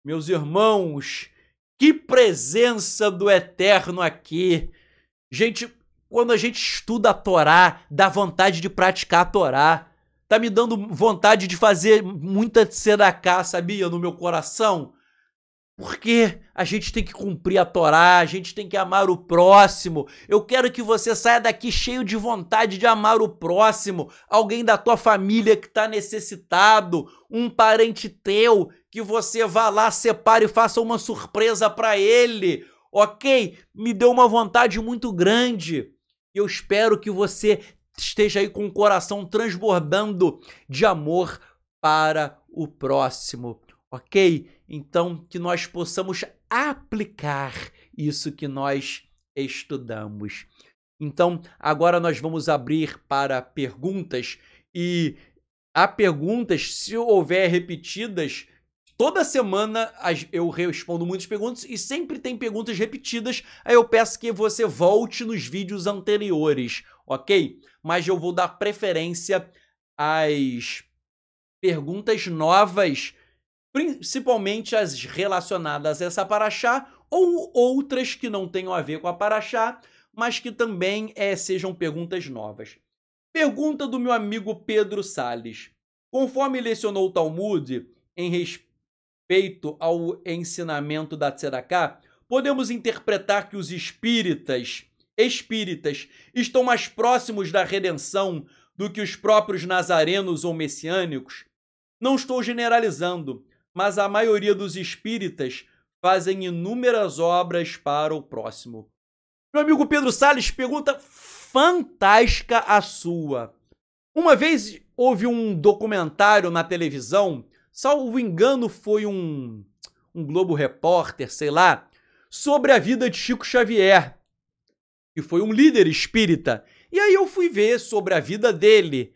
Meus irmãos, que presença do Eterno aqui. Gente, quando a gente estuda a Torá, dá vontade de praticar a Torá. Tá me dando vontade de fazer muita tzedaká, sabia, no meu coração? Porque a gente tem que cumprir a Torá, a gente tem que amar o próximo. Eu quero que você saia daqui cheio de vontade de amar o próximo. Alguém da tua família que está necessitado, um parente teu, que você vá lá, separe e faça uma surpresa para ele, ok? Me deu uma vontade muito grande. Eu espero que você esteja aí com o coração transbordando de amor para o próximo, ok? Então, que nós possamos aplicar isso que nós estudamos. Então, agora nós vamos abrir para perguntas. E há perguntas, se houver repetidas, toda semana eu respondo muitas perguntas e sempre tem perguntas repetidas. Aí eu peço que você volte nos vídeos anteriores, ok? Mas eu vou dar preferência às perguntas novas, principalmente as relacionadas a essa paraxá ou outras que não tenham a ver com a paraxá, mas que também sejam perguntas novas. Pergunta do meu amigo Pedro Salles. Conforme lecionou o Talmud em respeito ao ensinamento da Tzedakah, podemos interpretar que os espíritas estão mais próximos da redenção do que os próprios nazarenos ou messiânicos? Não estou generalizando, mas a maioria dos espíritas fazem inúmeras obras para o próximo. Meu amigo Pedro Salles, pergunta fantástica a sua. Uma vez houve um documentário na televisão, salvo engano foi um Globo Repórter, sei lá, sobre a vida de Chico Xavier, que foi um líder espírita. E aí eu fui ver sobre a vida dele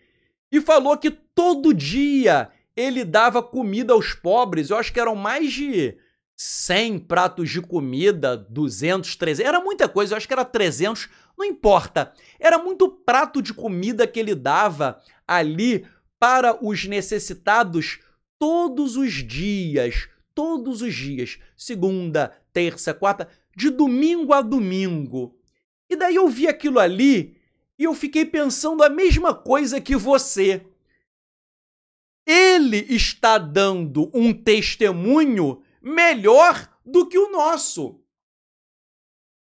e falou que todo dia ele dava comida aos pobres. Eu acho que eram mais de 100 pratos de comida, 200, 300, era muita coisa, eu acho que era 300, não importa. Era muito prato de comida que ele dava ali para os necessitados todos os dias, segunda, terça, quarta, de domingo a domingo. E daí eu vi aquilo ali e eu fiquei pensando a mesma coisa que você. Ele está dando um testemunho melhor do que o nosso.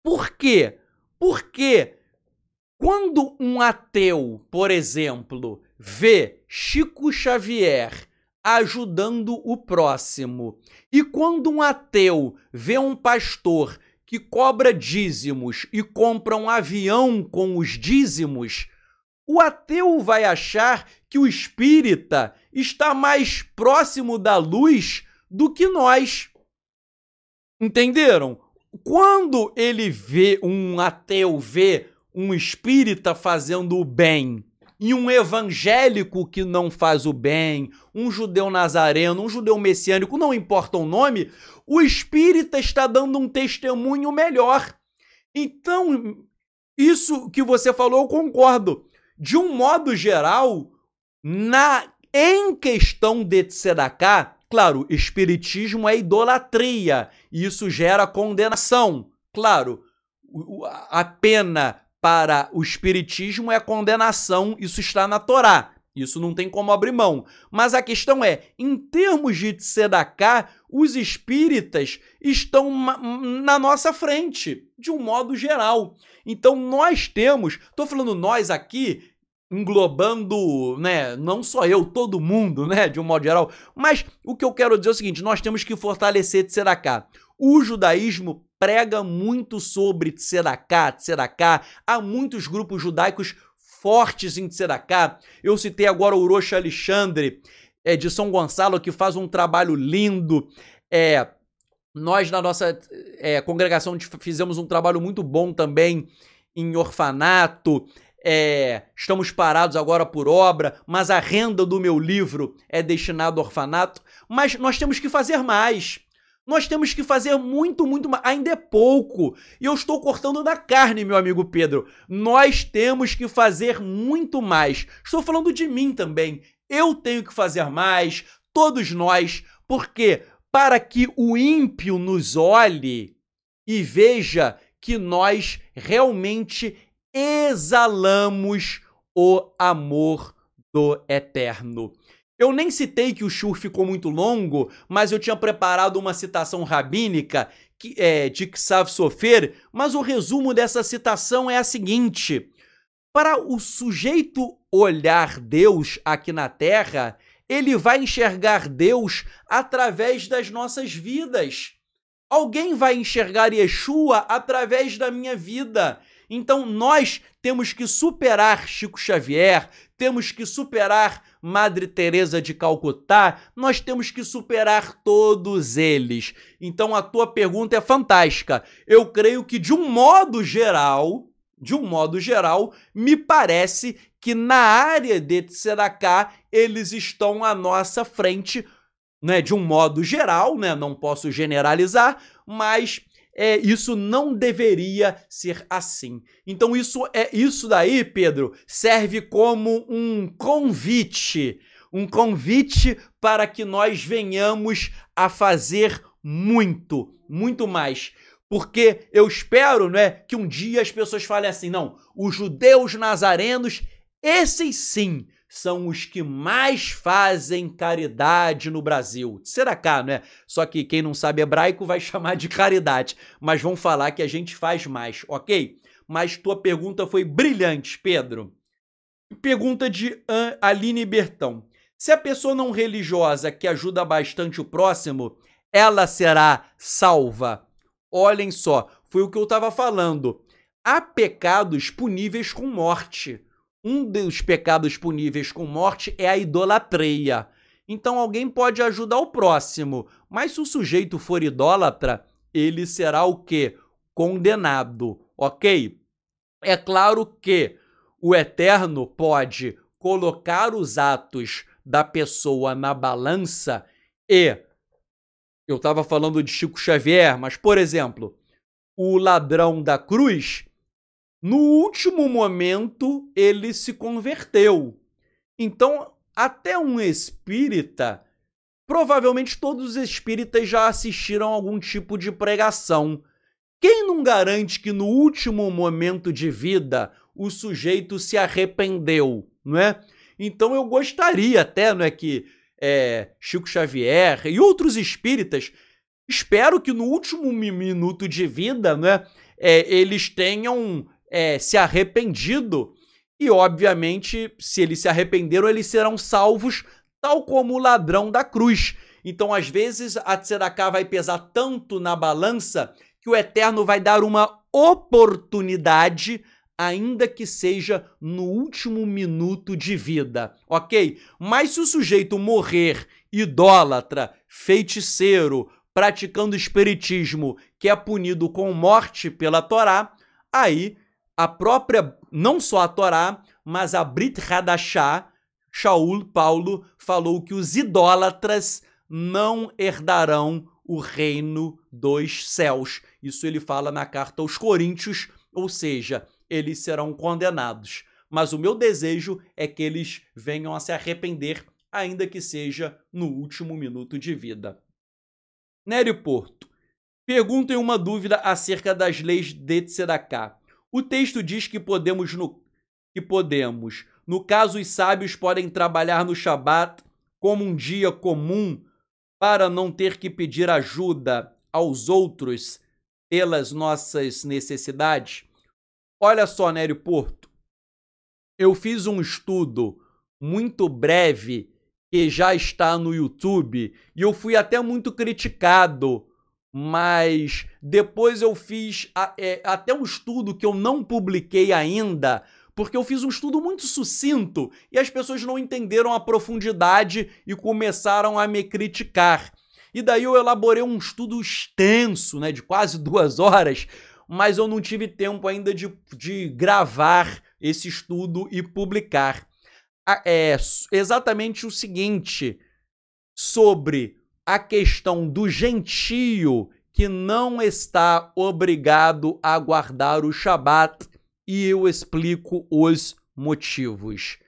Por quê? Porque quando um ateu, por exemplo, vê Chico Xavier ajudando o próximo, e quando um ateu vê um pastor que cobra dízimos e compra um avião com os dízimos, o ateu vai achar que o espírita está mais próximo da luz do que nós. Entenderam? Quando um ateu vê um espírita fazendo o bem e um evangélico que não faz o bem, um judeu nazareno, um judeu messiânico, não importa o nome, o espírita está dando um testemunho melhor. Então, isso que você falou, eu concordo. De um modo geral, em questão de tzedakah, claro, espiritismo é idolatria, e isso gera condenação. Claro, a pena para o espiritismo é condenação, isso está na Torá, isso não tem como abrir mão. Mas a questão é, em termos de tzedakah, os espíritas estão na nossa frente, de um modo geral. Então nós temos, estou falando nós aqui, englobando, né, não só eu, todo mundo, né, de um modo geral, mas o que eu quero dizer é o seguinte, nós temos que fortalecer tzedakah. O judaísmo prega muito sobre tzedakah, há muitos grupos judaicos fortes em tzedakah. Eu citei agora o Rosh Alexandre, de São Gonçalo, que faz um trabalho lindo. Nós, na nossa congregação, fizemos um trabalho muito bom também em orfanato. Estamos parados agora por obra, mas a renda do meu livro é destinada ao orfanato. Mas nós temos que fazer mais. Nós temos que fazer muito, muito mais. Ainda é pouco. E eu estou cortando na carne, meu amigo Pedro. Nós temos que fazer muito mais. Estou falando de mim também. Eu tenho que fazer mais, todos nós. Por quê? para que o ímpio nos olhe e veja que nós realmente exalamos o amor do Eterno. Eu nem citei que o shur ficou muito longo, mas eu tinha preparado uma citação rabínica de Ksav Sofer, mas o resumo dessa citação é a seguinte: para o sujeito olhar Deus aqui na Terra, ele vai enxergar Deus através das nossas vidas. Alguém vai enxergar Yeshua através da minha vida. Então nós temos que superar Chico Xavier, temos que superar Madre Teresa de Calcutá, nós temos que superar todos eles. Então a tua pergunta é fantástica. Eu creio que de um modo geral, me parece que na área de Tzedakah eles estão à nossa frente, né, de um modo geral, né, não posso generalizar, mas isso não deveria ser assim. Então isso daí, Pedro, serve como um convite para que nós venhamos a fazer muito mais. Porque eu espero, né, que um dia as pessoas falem assim, não, os judeus nazarenos, esses sim, são os que mais fazem caridade no Brasil. Tzedakah, né? Só que quem não sabe hebraico vai chamar de caridade, mas vão falar que a gente faz mais, ok? Mas tua pergunta foi brilhante, Pedro. Pergunta de Aline Bertão. Se a pessoa não religiosa que ajuda bastante o próximo, ela será salva? Olhem só, foi o que eu estava falando. Há pecados puníveis com morte. Um dos pecados puníveis com morte é a idolatria. Então alguém pode ajudar o próximo, mas se o sujeito for idólatra, ele será o quê? Condenado, ok? É claro que o Eterno pode colocar os atos da pessoa na balança e... Eu estava falando de Chico Xavier, mas, por exemplo, o ladrão da cruz, no último momento, ele se converteu. Então, até um espírita, provavelmente todos os espíritas já assistiram a algum tipo de pregação. Quem não garante que no último momento de vida o sujeito se arrependeu, não é? Então eu gostaria até, não é, que Chico Xavier e outros espíritas, espero que no último minuto de vida, né, eles tenham se arrependido e, obviamente, se eles se arrependeram, eles serão salvos, tal como o ladrão da cruz. Então, às vezes, a Tzedakah vai pesar tanto na balança que o Eterno vai dar uma oportunidade, ainda que seja no último minuto de vida, ok? Mas se o sujeito morrer idólatra, feiticeiro, praticando espiritismo, que é punido com morte pela Torá, aí a própria, não só a Torá, mas a Brit Hadashah, Shaul, Paulo, falou que os idólatras não herdarão o reino dos céus. Isso ele fala na carta aos Coríntios, ou seja, eles serão condenados. Mas o meu desejo é que eles venham a se arrepender, ainda que seja no último minuto de vida. Nério Porto, perguntem uma dúvida acerca das leis de Tzedakah. O texto diz que podemos, no caso, os sábios podem trabalhar no Shabat como um dia comum para não ter que pedir ajuda aos outros pelas nossas necessidades. Olha só, Nério Porto, eu fiz um estudo muito breve que já está no YouTube e eu fui até muito criticado, mas depois eu fiz até um estudo que eu não publiquei ainda, porque eu fiz um estudo muito sucinto e as pessoas não entenderam a profundidade e começaram a me criticar. E daí eu elaborei um estudo extenso, né, de quase 2 horas, mas eu não tive tempo ainda de gravar esse estudo e publicar. É exatamente o seguinte, sobre a questão do gentio que não está obrigado a guardar o Shabat, e eu explico os motivos.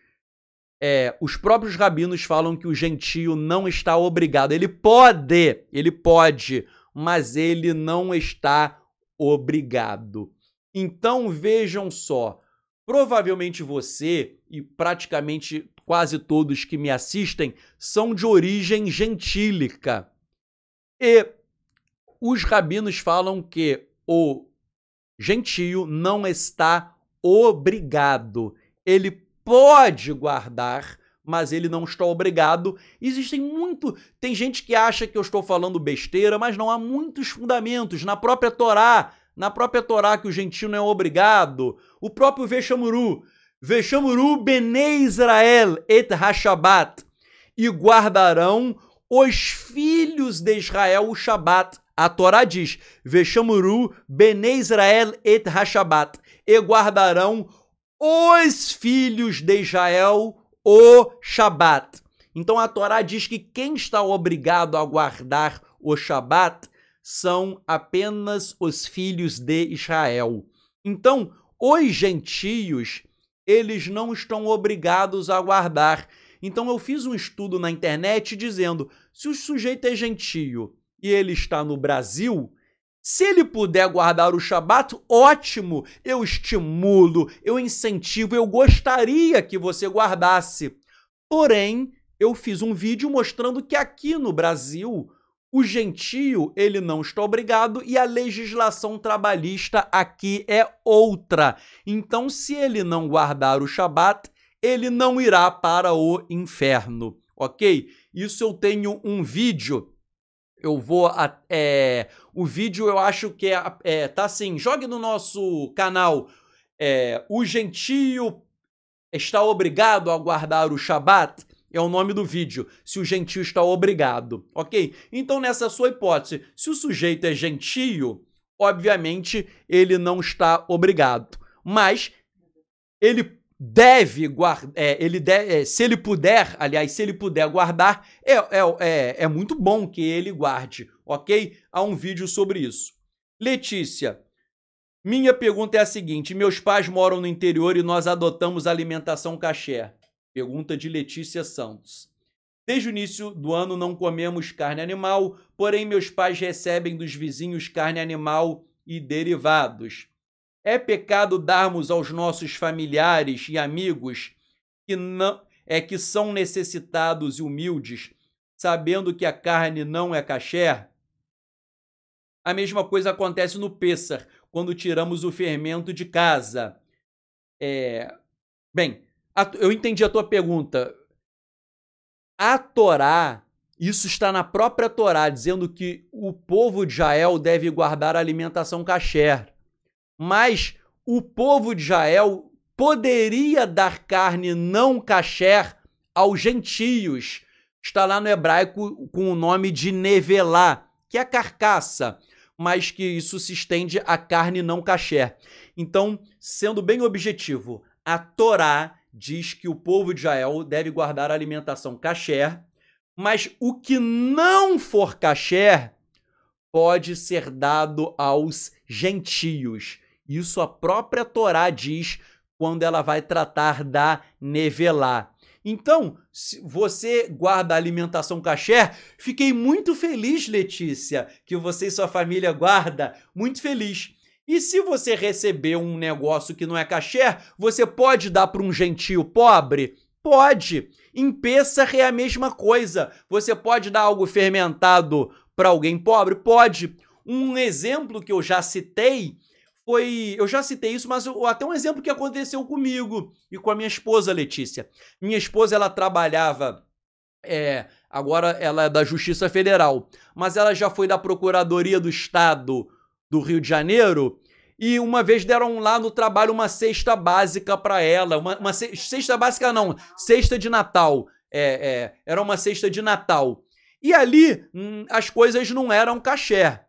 os próprios rabinos falam que o gentio não está obrigado. Ele pode, mas ele não está obrigado. Então vejam só, provavelmente você e praticamente quase todos que me assistem são de origem gentílica. E os rabinos falam que o gentio não está obrigado. Ele pode guardar, mas ele não está obrigado. Tem gente que acha que eu estou falando besteira, mas não há muitos fundamentos na própria Torá que o gentio não é obrigado. O próprio Veshamuru Benei Israel et HaShabbat, e guardarão os filhos de Israel o Shabat. A Torá diz, Veshamuru Benei Israel et HaShabbat, e guardarão os filhos de Israel o Shabat. Então a Torá diz que quem está obrigado a guardar o Shabat são apenas os filhos de Israel. Então, os gentios, eles não estão obrigados a guardar. Então eu fiz um estudo na internet dizendo, se o sujeito é gentio e ele está no Brasil, se ele puder guardar o Shabat, ótimo, eu estimulo, eu incentivo, eu gostaria que você guardasse. Porém, eu fiz um vídeo mostrando que aqui no Brasil, o gentio, ele não está obrigado e a legislação trabalhista aqui é outra. Então, se ele não guardar o Shabat, ele não irá para o inferno, ok? Isso eu tenho um vídeo. O vídeo eu acho que tá assim, jogue no nosso canal, o gentio está obrigado a guardar o Shabat, é o nome do vídeo, se o gentio está obrigado, ok? Então nessa sua hipótese, se o sujeito é gentio, obviamente ele não está obrigado, mas ele deve guardar, se ele puder guardar, é muito bom que ele guarde, ok? Há um vídeo sobre isso. Letícia, minha pergunta é a seguinte, meus pais moram no interior e nós adotamos alimentação kasher. Pergunta de Letícia Santos. Desde o início do ano não comemos carne animal, porém meus pais recebem dos vizinhos carne animal e derivados. É pecado darmos aos nossos familiares e amigos que são necessitados e humildes, sabendo que a carne não é kasher? A mesma coisa acontece no Pêssar, quando tiramos o fermento de casa. Bem, eu entendi a tua pergunta. A Torá, isso está na própria Torá, dizendo que o povo de Israel deve guardar a alimentação kasher. Mas o povo de Israel poderia dar carne não kasher aos gentios. Está lá no hebraico com o nome de nevelá, que é a carcaça, mas que isso se estende à carne não kasher. Então, sendo bem objetivo, a Torá diz que o povo de Israel deve guardar a alimentação kasher, mas o que não for kasher pode ser dado aos gentios. Isso a própria Torá diz quando ela vai tratar da nevelá. Então, se você guarda a alimentação kasher, fiquei muito feliz, Letícia, que você e sua família guarda, muito feliz. E se você receber um negócio que não é kasher, você pode dar para um gentio pobre? Pode. Em Pêssar é a mesma coisa. Você pode dar algo fermentado para alguém pobre? Pode. Um exemplo que eu já citei eu já citei isso, mas até um exemplo que aconteceu comigo e com a minha esposa, Letícia. Minha esposa, ela trabalhava, agora ela é da Justiça Federal, mas ela já foi da Procuradoria do Estado do Rio de Janeiro, e uma vez deram lá no trabalho uma cesta básica para ela, cesta básica não, cesta de Natal, era uma cesta de Natal. E ali as coisas não eram kasher,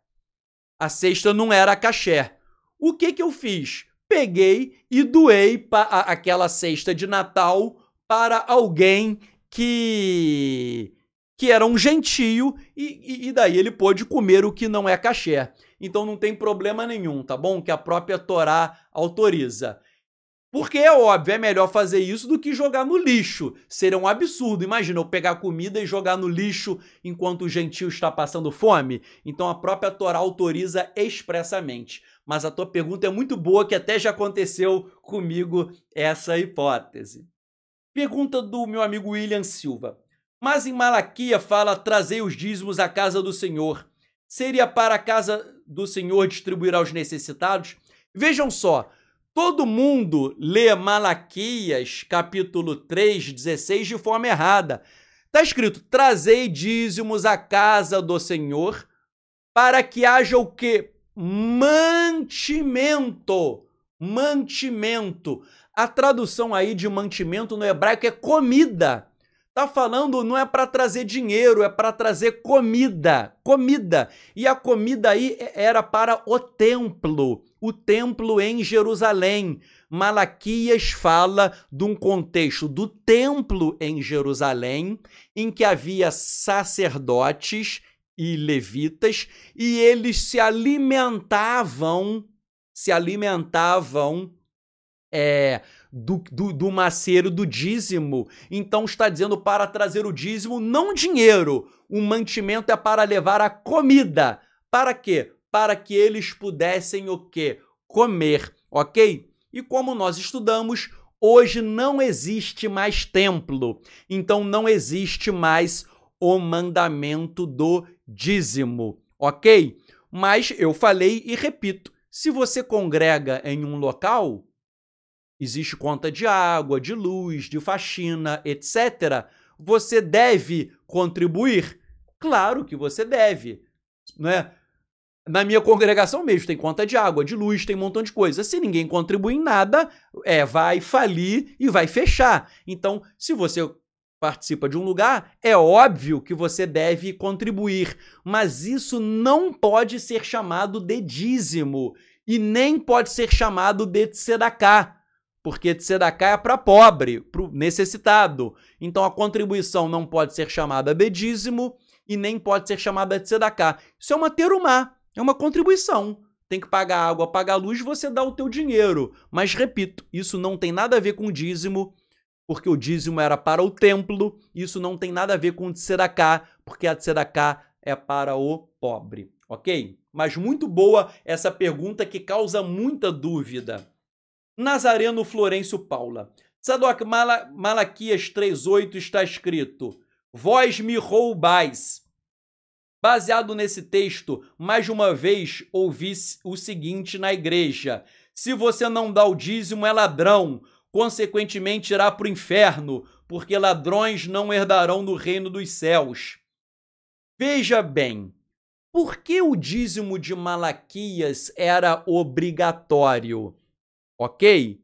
a cesta não era kasher. O que eu fiz? Peguei e doei aquela cesta de Natal para alguém que era um gentio e daí ele pôde comer o que não é kasher. Então não tem problema nenhum, tá bom? Que a própria Torá autoriza. Porque é óbvio, é melhor fazer isso do que jogar no lixo. Seria um absurdo. Imagina eu pegar comida e jogar no lixo enquanto o gentio está passando fome. Então a própria Torá autoriza expressamente. Mas a tua pergunta é muito boa, que até já aconteceu comigo essa hipótese. Pergunta do meu amigo William Silva. Mas em Malaquia fala, trazei os dízimos à casa do Senhor. Seria para a casa do Senhor distribuir aos necessitados? Vejam só, todo mundo lê Malaquias, capítulo 3, 16, de forma errada. Está escrito, trazei dízimos à casa do Senhor, para que haja o quê? Mantimento. Mantimento. A tradução aí de mantimento no hebraico é comida. Tá falando, não é para trazer dinheiro, é para trazer comida. Comida. E a comida aí era para o templo em Jerusalém. Malaquias fala de um contexto do templo em Jerusalém, em que havia sacerdotes e levitas, e eles se alimentavam do macero, do dízimo. Então está dizendo para trazer o dízimo, não dinheiro. O mantimento é para levar a comida. Para quê? Para que eles pudessem o quê? Comer, ok? E como nós estudamos, hoje não existe mais templo. Então não existe mais o mandamento do dízimo, ok? Mas eu falei e repito, se você congrega em um local, existe conta de água, de luz, de faxina, etc. Você deve contribuir? Claro que você deve, não é? Na minha congregação mesmo tem conta de água, de luz, tem um montão de coisa. Se ninguém contribui em nada, vai falir e vai fechar. Então, se você participa de um lugar, é óbvio que você deve contribuir, mas isso não pode ser chamado de dízimo e nem pode ser chamado de tzedaká, porque tzedaká é para pobre, para o necessitado. Então a contribuição não pode ser chamada de dízimo e nem pode ser chamada de tzedaká. Isso é uma terumá, é uma contribuição. Tem que pagar água, pagar luz, você dá o teu dinheiro. Mas repito, isso não tem nada a ver com dízimo, porque o dízimo era para o templo. Isso não tem nada a ver com tzedaká, porque a tzedaká é para o pobre, ok? Mas muito boa essa pergunta que causa muita dúvida. Nazareno Florencio Paula. Tzadok, Malaquias 3,8 está escrito, vós me roubais. Baseado nesse texto, mais uma vez ouvi o seguinte na igreja, se você não dá o dízimo é ladrão, consequentemente irá para o inferno, porque ladrões não herdarão no reino dos céus. Veja bem, por que o dízimo de Malaquias era obrigatório? Ok?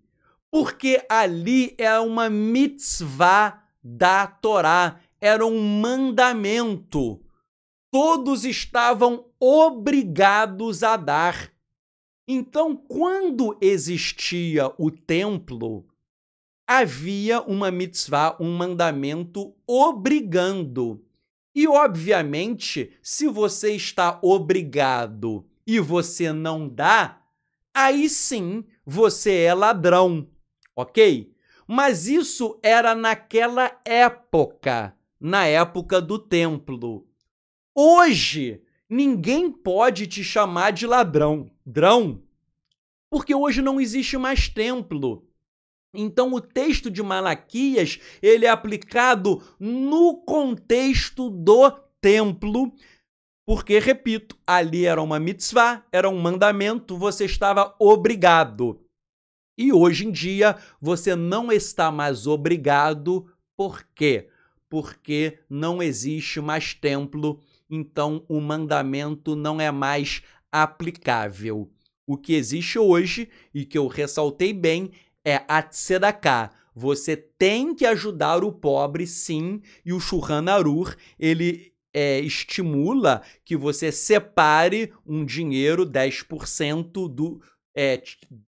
Porque ali é uma mitzvah da Torá, era um mandamento. Todos estavam obrigados a dar. Então, quando existia o templo, havia uma mitzvah, um mandamento obrigando. E, obviamente, se você está obrigado e você não dá, aí sim você é ladrão, ok? Mas isso era naquela época, na época do templo. Hoje, ninguém pode te chamar de ladrão, porque hoje não existe mais templo. Então, o texto de Malaquias, ele é aplicado no contexto do templo, porque, repito, ali era uma mitzvah, era um mandamento, você estava obrigado. E hoje em dia, você não está mais obrigado, por quê? Porque não existe mais templo, então o mandamento não é mais aplicável. O que existe hoje, e que eu ressaltei bem, é a tzedaká. Você tem que ajudar o pobre, sim, e o Shulchan Aruch, ele estimula que você separe um dinheiro, 10% do...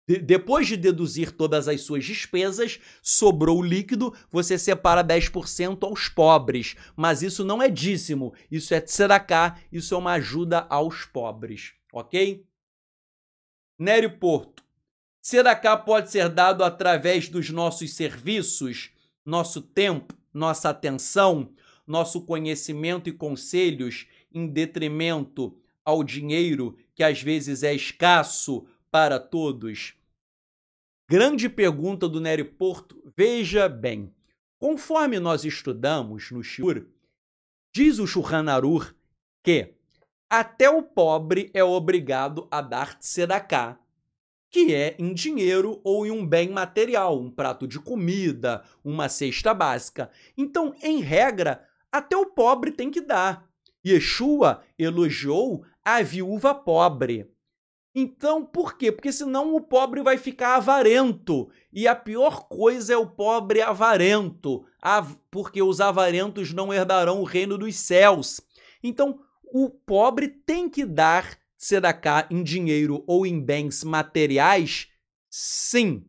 depois de deduzir todas as suas despesas, sobrou o líquido, você separa 10% aos pobres. Mas isso não é dízimo, isso é tzedaká, isso é uma ajuda aos pobres, ok? Nério Porto. Tzedakah pode ser dado através dos nossos serviços, nosso tempo, nossa atenção, nosso conhecimento e conselhos, em detrimento ao dinheiro, que às vezes é escasso para todos? Grande pergunta do Nery Porto. Veja bem, conforme nós estudamos no Shiur, diz o Shulchan Aruch que até o pobre é obrigado a dar tzedakah, que é em dinheiro ou em um bem material, um prato de comida, uma cesta básica. Então, em regra, até o pobre tem que dar. Yeshua elogiou a viúva pobre. Então, por quê? Porque senão o pobre vai ficar avarento. E a pior coisa é o pobre avarento, porque os avarentos não herdarão o reino dos céus. Então, o pobre tem que dar tzedakah em dinheiro ou em bens materiais? Sim.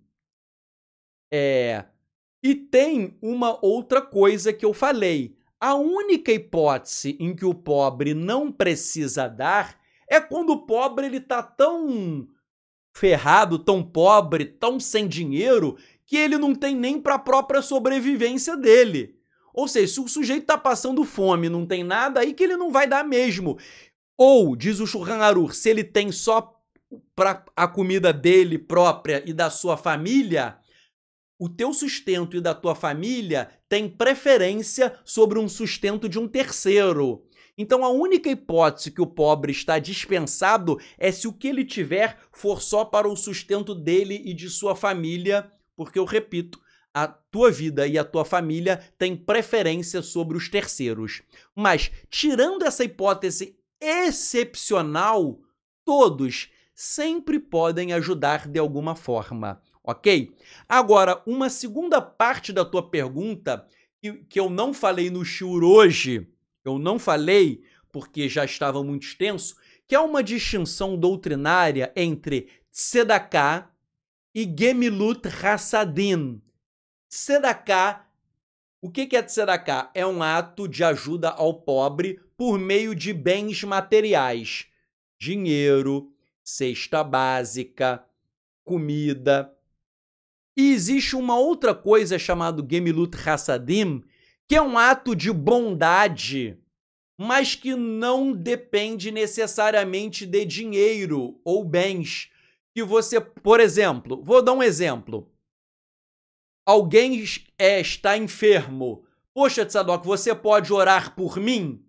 E tem uma outra coisa que eu falei. A única hipótese em que o pobre não precisa dar é quando o pobre ele tá tão ferrado, tão pobre, tão sem dinheiro, que ele não tem nem para a própria sobrevivência dele. Ou seja, se o sujeito tá passando fome, não tem nada, aí que ele não vai dar mesmo. Ou, diz o Shulchan Aruch, se ele tem só para a comida dele própria e da sua família, o teu sustento e da tua família tem preferência sobre um sustento de um terceiro. Então, a única hipótese que o pobre está dispensado é se o que ele tiver for só para o sustento dele e de sua família, porque, eu repito, a tua vida e a tua família têm preferência sobre os terceiros. Mas, tirando essa hipótese excepcional, todos sempre podem ajudar de alguma forma, ok? Agora, uma segunda parte da tua pergunta, que eu não falei no shiur hoje, eu não falei porque já estava muito extenso, que é uma distinção doutrinária entre tzedakah e gemilut hassadim. Tzedakah, o que é tzedakah? É um ato de ajuda ao pobre por meio de bens materiais. Dinheiro, cesta básica, comida. E existe uma outra coisa chamada gemilut hassadim, que é um ato de bondade, mas que não depende necessariamente de dinheiro ou bens. Que você, por exemplo, vou dar um exemplo. Alguém está enfermo. Poxa, Tzadok, você pode orar por mim?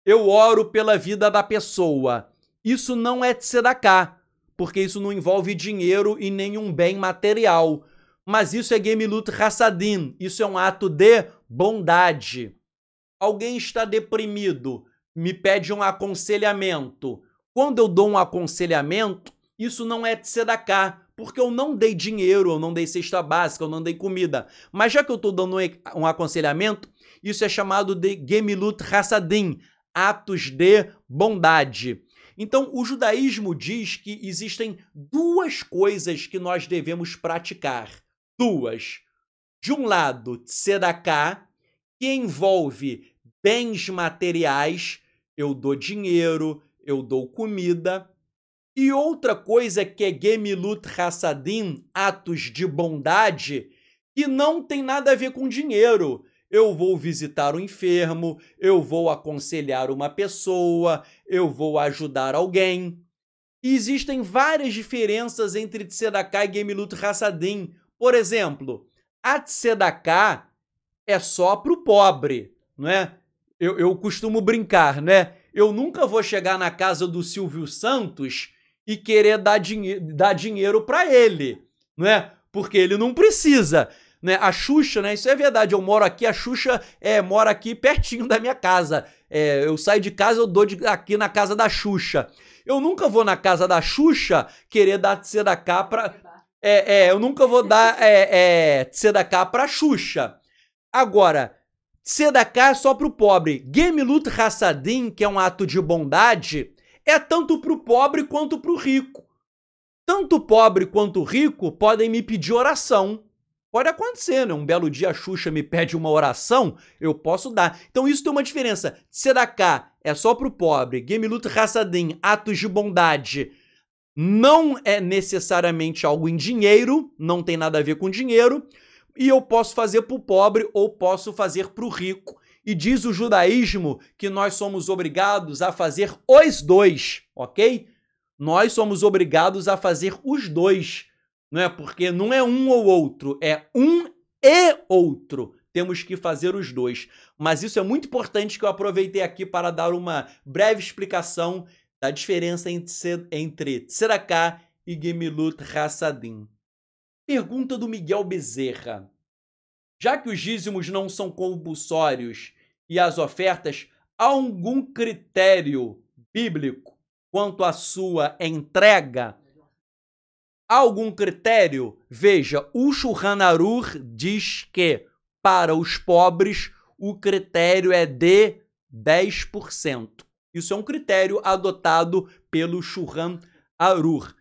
Eu oro pela vida da pessoa. Isso não é tzedakah, porque isso não envolve dinheiro e nenhum bem material. Mas isso é gemilut hassadim, isso é um ato de bondade. Alguém está deprimido, me pede um aconselhamento. Quando eu dou um aconselhamento, isso não é tzedakah, porque eu não dei dinheiro, eu não dei cesta básica, eu não dei comida. Mas já que eu estou dando um aconselhamento, isso é chamado de gemilut hassadim, atos de bondade. Então, o judaísmo diz que existem duas coisas que nós devemos praticar. Duas. De um lado, tzedakah, que envolve bens materiais, eu dou dinheiro, eu dou comida. E outra coisa que é gemilut hassadim, atos de bondade, que não tem nada a ver com dinheiro. Eu vou visitar um enfermo, eu vou aconselhar uma pessoa, eu vou ajudar alguém. E existem várias diferenças entre tzedakah e gemilut hassadim. Por exemplo, a tzedakah é só para o pobre, não é? Eu costumo brincar, né? Eu nunca vou chegar na casa do Silvio Santos e querer dar dinheiro para ele, não é? Porque ele não precisa, né? A Xuxa, né? Isso é verdade, eu moro aqui, a Xuxa mora aqui pertinho da minha casa. Eu saio de casa, eu dou aqui na casa da Xuxa. Eu nunca vou na casa da Xuxa querer dar tzedakah para... eu nunca vou dar tzedakah para Xuxa. Agora, tzedakah é só para o pobre. Gemilut hassadim, que é um ato de bondade, é tanto para o pobre quanto para o rico. Tanto o pobre quanto o rico podem me pedir oração. Pode acontecer, né? Um belo dia a Xuxa me pede uma oração, eu posso dar. Então isso tem uma diferença. Tzedakah é só para o pobre. Gemilut hassadim, atos de bondade, não é necessariamente algo em dinheiro, não tem nada a ver com dinheiro, e eu posso fazer para o pobre ou posso fazer para o rico. E diz o judaísmo que nós somos obrigados a fazer os dois, ok? Nós somos obrigados a fazer os dois, não é? Porque não é um ou outro, é um e outro. Temos que fazer os dois. Mas isso é muito importante que eu aproveitei aqui para dar uma breve explicação da diferença entre Tzedakah e Gemilut Hassadim. Pergunta do Miguel Bezerra. Já que os dízimos não são compulsórios e as ofertas, há algum critério bíblico quanto à sua entrega? Há algum critério? Veja, o Shulchan Aruch diz que para os pobres o critério é de 10%. Isso é um critério adotado pelo Shulchan Aruch.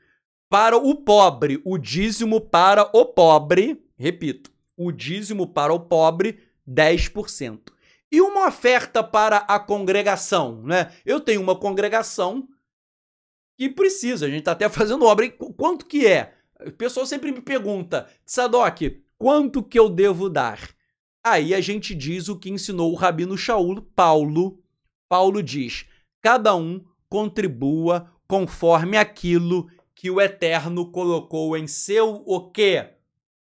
Para o pobre, o dízimo para o pobre, repito, o dízimo para o pobre, 10%. E uma oferta para a congregação, né? Eu tenho uma congregação que precisa, a gente está até fazendo obra. E quanto que é? O pessoal sempre me pergunta, Tzadok, quanto que eu devo dar? Aí a gente diz o que ensinou o Rabino Shaul, Paulo. Paulo diz, cada um contribua conforme aquilo que o Eterno colocou em seu o quê?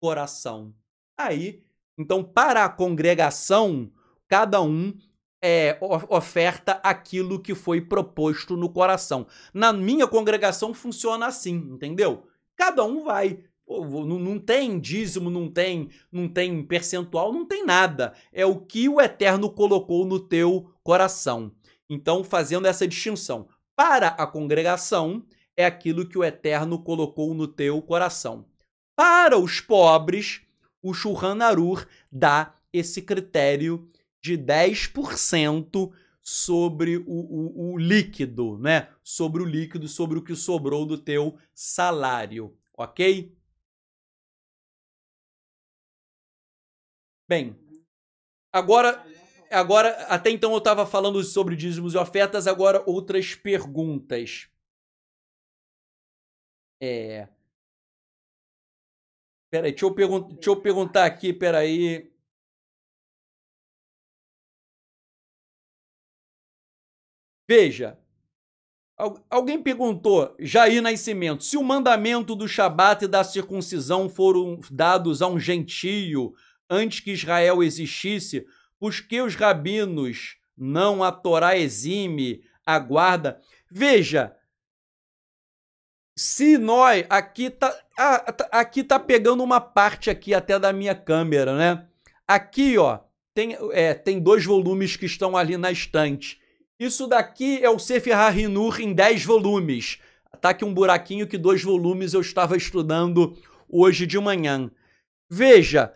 Coração. Aí, então, para a congregação, cada um oferta aquilo que foi proposto no coração. Na minha congregação funciona assim, entendeu? Cada um vai. Não tem dízimo, não tem percentual, não tem nada. É o que o Eterno colocou no teu coração. Então, fazendo essa distinção. Para a congregação, é aquilo que o Eterno colocou no teu coração. Para os pobres, o Shulchan Aruch dá esse critério de 10% sobre o líquido, né? Sobre o líquido, sobre o que sobrou do teu salário, ok? Bem, agora até então eu estava falando sobre dízimos e ofertas, agora outras perguntas. Peraí, deixa eu perguntar aqui, peraí. Veja, alguém perguntou, Jair Nascimento, se o mandamento do Shabat e da circuncisão foram dados a um gentio antes que Israel existisse, por que os rabinos não a Torá exime, a guarda? Veja, se nós... Aqui tá pegando uma parte aqui até da minha câmera, né? Aqui, ó, tem 2 volumes que estão ali na estante. Isso daqui é o Sefer HaHinur em 10 volumes. Tá aqui um buraquinho que 2 volumes eu estava estudando hoje de manhã. Veja,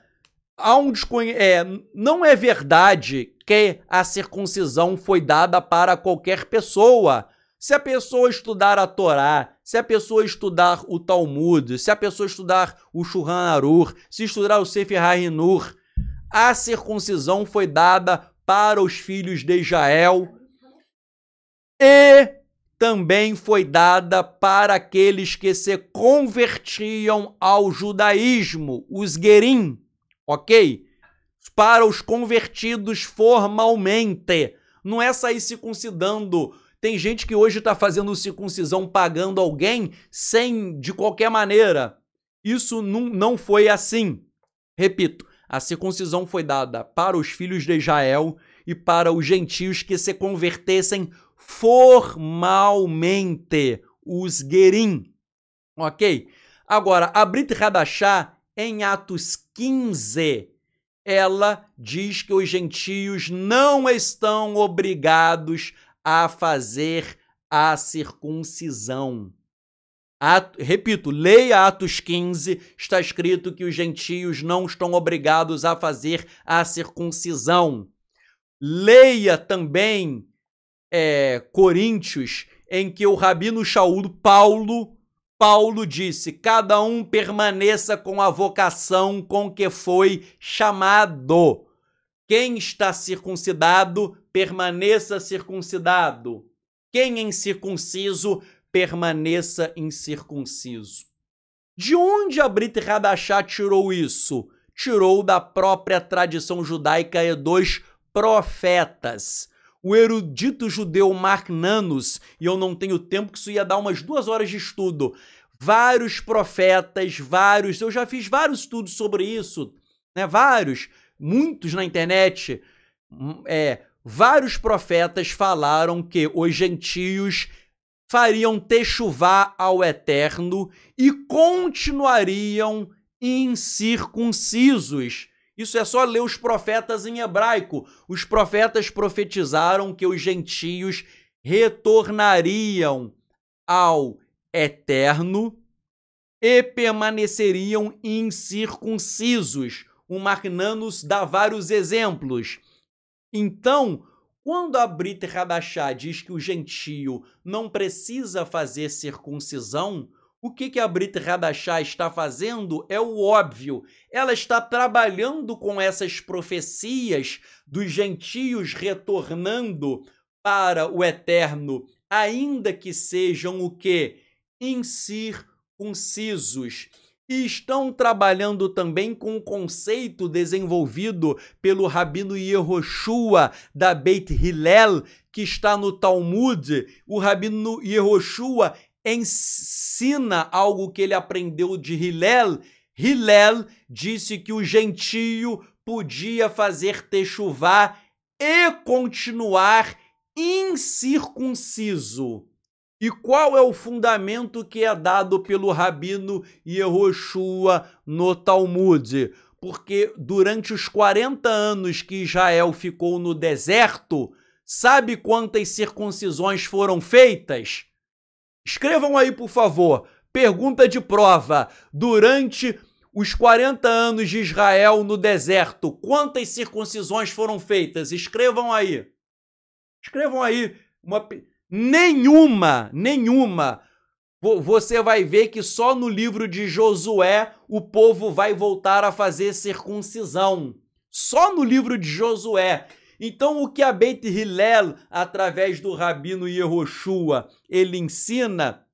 não é verdade que a circuncisão foi dada para qualquer pessoa. Se a pessoa estudar a Torá, se a pessoa estudar o Talmud, se a pessoa estudar o Shulchan Aruch, se estudar o Sefer HaHinur, a circuncisão foi dada para os filhos de Israel e também foi dada para aqueles que se convertiam ao judaísmo, os Gerim, ok? Para os convertidos formalmente. Não é sair circuncidando. Tem gente que hoje está fazendo circuncisão pagando alguém de qualquer maneira. Isso não foi assim. Repito, a circuncisão foi dada para os filhos de Israel e para os gentios que se convertessem formalmente, os Gerim, ok? Agora, a Brit Hadashah, em Atos 15, ela diz que os gentios não estão obrigados a fazer a circuncisão. Repito, leia Atos 15, está escrito que os gentios não estão obrigados a fazer a circuncisão. Leia também Coríntios, em que o Rabino Shaul, Paulo disse, cada um permaneça com a vocação com que foi chamado. Quem está circuncidado, permaneça circuncidado. Quem é incircunciso, permaneça incircunciso. De onde a Brit Hadashah tirou isso? Tirou da própria tradição judaica e dos profetas. O erudito judeu Mark Nanos, e eu não tenho tempo que isso ia dar umas 2 horas de estudo, vários profetas, eu já fiz vários estudos sobre isso, né? Muitos na internet, vários profetas falaram que os gentios fariam techuvá ao Eterno e continuariam incircuncisos. Isso é só ler os profetas em hebraico. Os profetas profetizaram que os gentios retornariam ao Eterno e permaneceriam incircuncisos. O Mark Nanos dá vários exemplos. Então, quando a Brit Hadashah diz que o gentio não precisa fazer circuncisão, o que a Brit Hadashah está fazendo é o óbvio. Ela está trabalhando com essas profecias dos gentios retornando para o Eterno, ainda que sejam o quê? Incircuncisos. E estão trabalhando também com o conceito desenvolvido pelo Rabino Yehoshua da Beit Hillel, que está no Talmud. O Rabino Yehoshua ensina algo que ele aprendeu de Hillel. Hillel disse que o gentio podia fazer techuvá e continuar incircunciso. E qual é o fundamento que é dado pelo Rabino Yehoshua no Talmud? Porque durante os 40 anos que Israel ficou no deserto, sabe quantas circuncisões foram feitas? Escrevam aí, por favor. Pergunta de prova. Durante os 40 anos de Israel no deserto, quantas circuncisões foram feitas? Escrevam aí. Escrevam aí. Nenhuma. Você vai ver que só no livro de Josué o povo vai voltar a fazer circuncisão. Só no livro de Josué. Então, o que a Beit Hillel, através do Rabino Yehoshua, ele ensina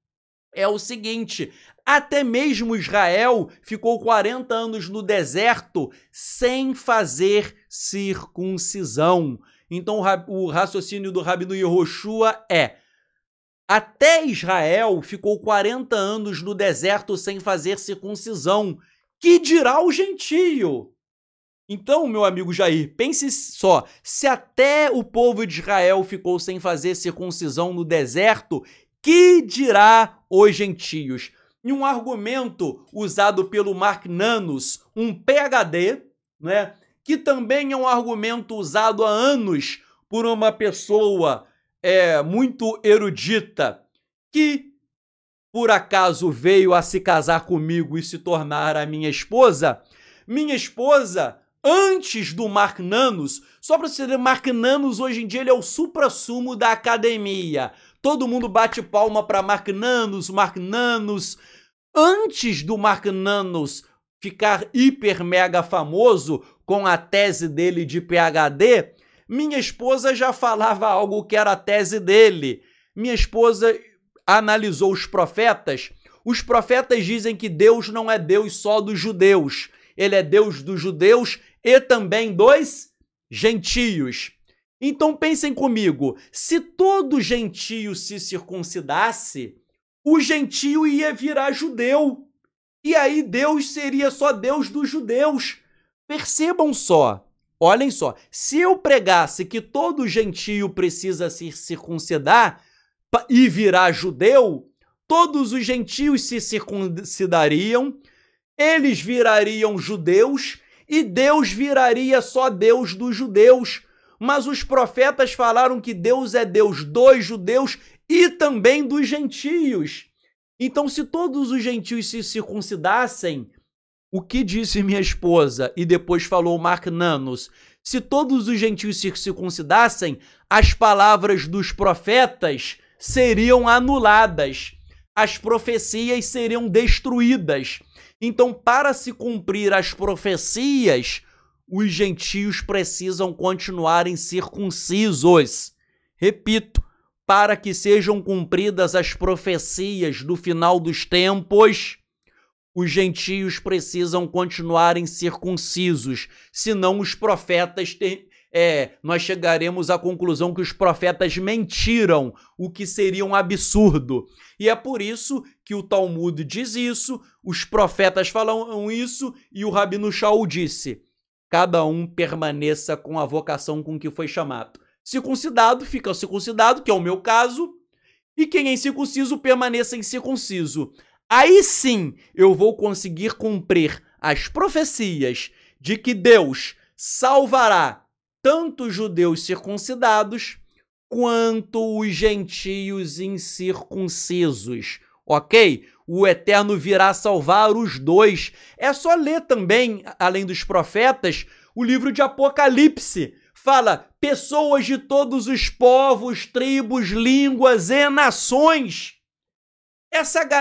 é o seguinte: até mesmo Israel ficou 40 anos no deserto sem fazer circuncisão. Então, o raciocínio do Rabino Yehoshua é: até Israel ficou 40 anos no deserto sem fazer circuncisão. Que dirá o gentio? Então, meu amigo Jair, pense só, se até o povo de Israel ficou sem fazer circuncisão no deserto, que dirá os gentios? E um argumento usado pelo Mark Nanos, um PhD, né, que também é um argumento usado há anos por uma pessoa muito erudita, que por acaso veio a se casar comigo e se tornar a minha esposa. Minha esposa, antes do Mark Nanos, só para você ver, Mark Nanos hoje em dia ele é o suprassumo da academia. Todo mundo bate palma para Mark Nanos. Antes do Mark Nanos ficar hiper mega famoso com a tese dele de PhD, minha esposa já falava algo que era a tese dele. Minha esposa analisou os profetas. Os profetas dizem que Deus não é Deus só dos judeus. Ele é Deus dos judeus e também dos gentios. Então pensem comigo, se todo gentio se circuncidasse, o gentio ia virar judeu. E aí Deus seria só Deus dos judeus. Percebam só, olhem só, se eu pregasse que todo gentio precisa se circuncidar e virar judeu, todos os gentios se circuncidariam, eles virariam judeus e Deus viraria só Deus dos judeus. Mas os profetas falaram que Deus é Deus dos judeus e também dos gentios. Então, se todos os gentios se circuncidassem, o que disse minha esposa e depois falou Mark Nanos? Se todos os gentios se circuncidassem, as palavras dos profetas seriam anuladas. As profecias seriam destruídas. Então, para se cumprir as profecias, os gentios precisam continuarem circuncisos. Repito, para que sejam cumpridas as profecias do final dos tempos, os gentios precisam continuarem circuncisos, senão os profetas nós chegaremos à conclusão que os profetas mentiram, o que seria um absurdo. E é por isso que o Talmud diz isso, os profetas falam isso, e o Rabino Shaul disse: cada um permaneça com a vocação com que foi chamado. Circuncidado, fica circuncidado, que é o meu caso, e quem é incircunciso, permaneça incircunciso. Aí sim eu vou conseguir cumprir as profecias de que Deus salvará tanto os judeus circuncidados quanto os gentios incircuncisos, ok? O Eterno virá salvar os dois. É só ler também, além dos profetas, o livro de Apocalipse. Fala, pessoas de todos os povos, tribos, línguas e nações.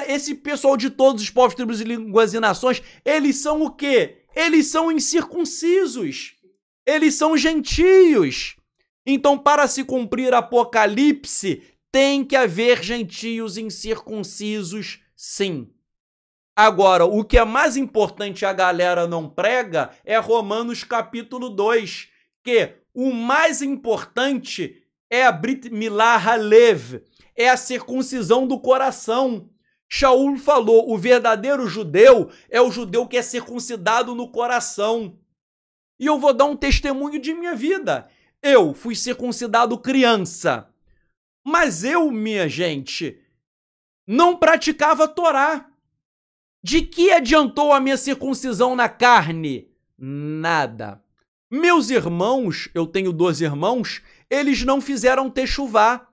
Esse pessoal de todos os povos, tribos, línguas e nações, eles são o quê? Eles são incircuncisos. Eles são gentios. Então, para se cumprir Apocalipse, tem que haver gentios incircuncisos, sim. Agora, o que é mais importante a galera não prega é Romanos capítulo 2, que o mais importante é a Brit Milah Halev, é a circuncisão do coração. Shaul falou, o verdadeiro judeu é o judeu que é circuncidado no coração. E eu vou dar um testemunho de minha vida. Eu fui circuncidado criança, mas eu, minha gente, não praticava a Torá. De que adiantou a minha circuncisão na carne? Nada. Meus irmãos, eu tenho 12 irmãos, eles não fizeram techuvá.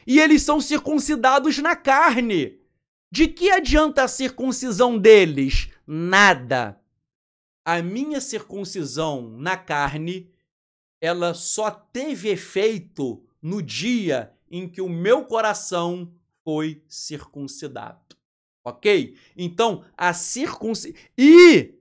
E eles são circuncidados na carne. De que adianta a circuncisão deles? Nada. A minha circuncisão na carne, ela só teve efeito no dia em que o meu coração foi circuncidado. Ok? Então, a circuncisão... E,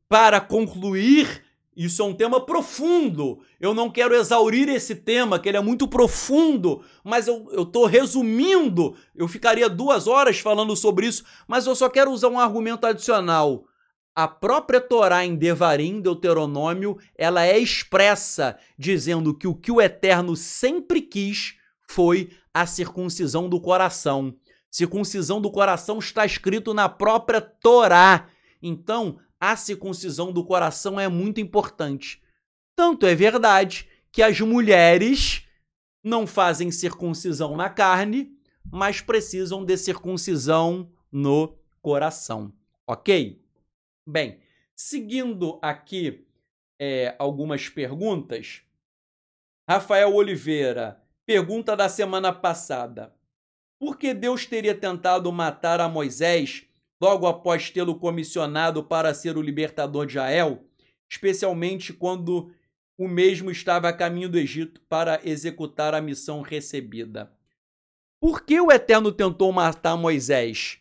para concluir, isso é um tema profundo. Eu não quero exaurir esse tema, que ele é muito profundo, mas eu estou resumindo. Eu ficaria 2 horas falando sobre isso, mas eu só quero usar um argumento adicional. A própria Torá em Devarim, Deuteronômio, ela é expressa, dizendo que o Eterno sempre quis foi a circuncisão do coração. Circuncisão do coração está escrito na própria Torá. Então, a circuncisão do coração é muito importante. Tanto é verdade que as mulheres não fazem circuncisão na carne, mas precisam de circuncisão no coração. Ok? Bem, seguindo aqui algumas perguntas. Rafael Oliveira, pergunta da semana passada. Por que Deus teria tentado matar a Moisés logo após tê-lo comissionado para ser o libertador de Israel, especialmente quando o mesmo estava a caminho do Egito para executar a missão recebida? Por que o Eterno tentou matar Moisés?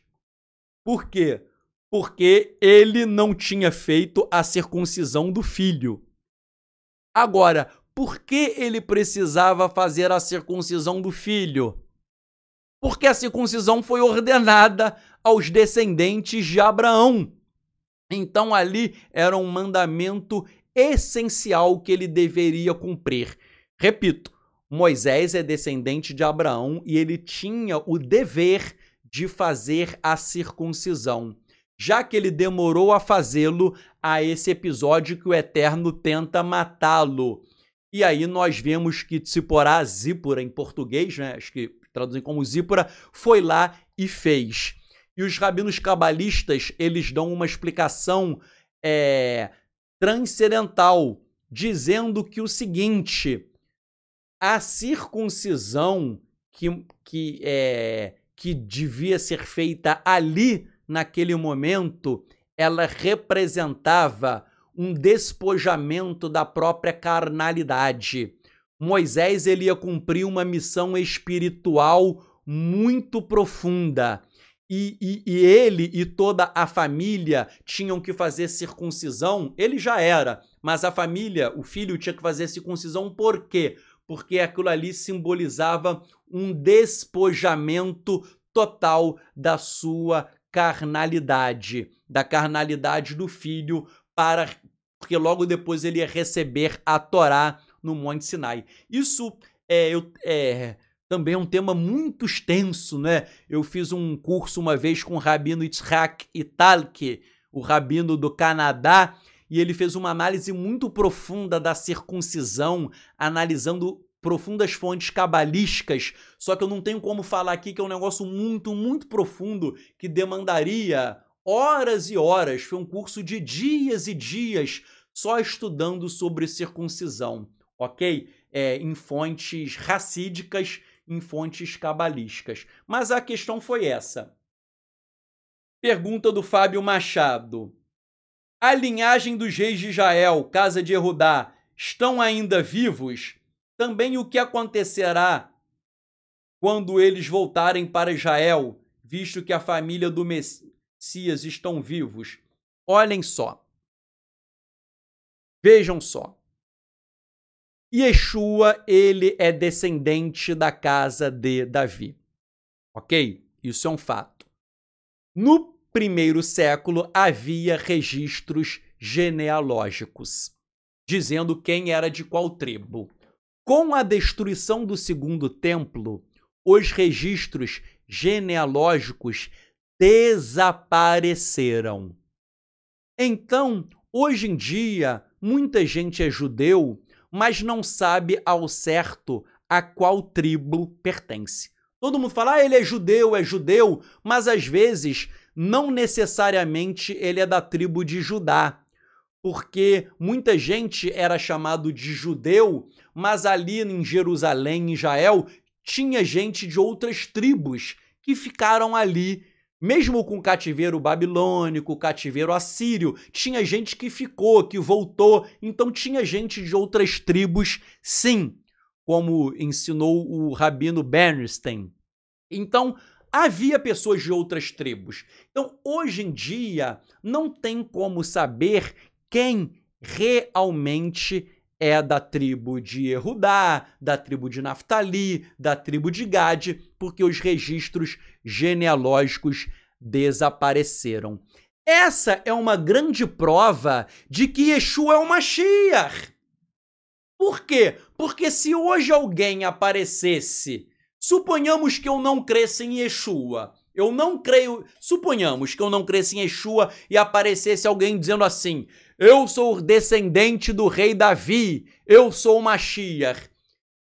Por quê? Porque ele não tinha feito a circuncisão do filho. Agora, por que ele precisava fazer a circuncisão do filho? Porque a circuncisão foi ordenada aos descendentes de Abraão. Então ali era um mandamento essencial que ele deveria cumprir. Repito, Moisés é descendente de Abraão e ele tinha o dever de fazer a circuncisão. Já que ele demorou a fazê-lo, há esse episódio que o Eterno tenta matá-lo. E aí nós vemos que Tzipporá, Zípora em português, né? Acho que traduzem como Zípora, foi lá e fez. E os rabinos cabalistas, eles dão uma explicação transcendental, dizendo que o seguinte, a circuncisão que devia ser feita ali, naquele momento, ela representava um despojamento da própria carnalidade. Moisés ele ia cumprir uma missão espiritual muito profunda. E ele e toda a família tinham que fazer circuncisão. Ele já era, mas a família, o filho tinha que fazer circuncisão por quê? porque aquilo ali simbolizava um despojamento total da sua carnalidade, da carnalidade do filho, porque logo depois ele ia receber a Torá no Monte Sinai. Isso também é um tema muito extenso, né? Eu fiz um curso uma vez com o Rabino Yitzhak Italki, o rabino do Canadá, e ele fez uma análise muito profunda da circuncisão, analisando profundas fontes cabalísticas, só que eu não tenho como falar aqui, que é um negócio muito, muito profundo, que demandaria horas e horas. Foi um curso de dias e dias só estudando sobre circuncisão, ok? Em fontes racídicas, em fontes cabalísticas. Mas a questão foi essa. Pergunta do Fábio Machado. A linhagem dos reis de Israel, casa de Jehudá, estão ainda vivos? Também o que acontecerá quando eles voltarem para Israel, visto que a família do Messias estão vivos? Olhem só. Vejam só. Yeshua, ele é descendente da casa de Davi. Ok? Isso é um fato. No primeiro século, havia registros genealógicos, dizendo quem era de qual tribo. Com a destruição do segundo templo, os registros genealógicos desapareceram. Então, hoje em dia, muita gente é judeu, mas não sabe ao certo a qual tribo pertence. Todo mundo fala, ele é judeu, mas às vezes não necessariamente ele é da tribo de Judá, porque muita gente era chamado de judeu, mas ali em Jerusalém, em Israel, tinha gente de outras tribos que ficaram ali. Mesmo com o cativeiro babilônico, o cativeiro assírio, tinha gente que ficou, que voltou. Então tinha gente de outras tribos, sim, como ensinou o Rabino Bernstein. Então, havia pessoas de outras tribos. Então, hoje em dia, não tem como saber quem realmente é da tribo de Yehudá, da tribo de Naftali, da tribo de Gade, porque os registros genealógicos desapareceram. Essa é uma grande prova de que Yeshua é o Mashiach. Por quê? Porque se hoje alguém aparecesse, suponhamos que eu não cresça em Yeshua, suponhamos que eu não cresça em Yeshua e aparecesse alguém dizendo assim, eu sou descendente do rei Davi, eu sou o Mashiach.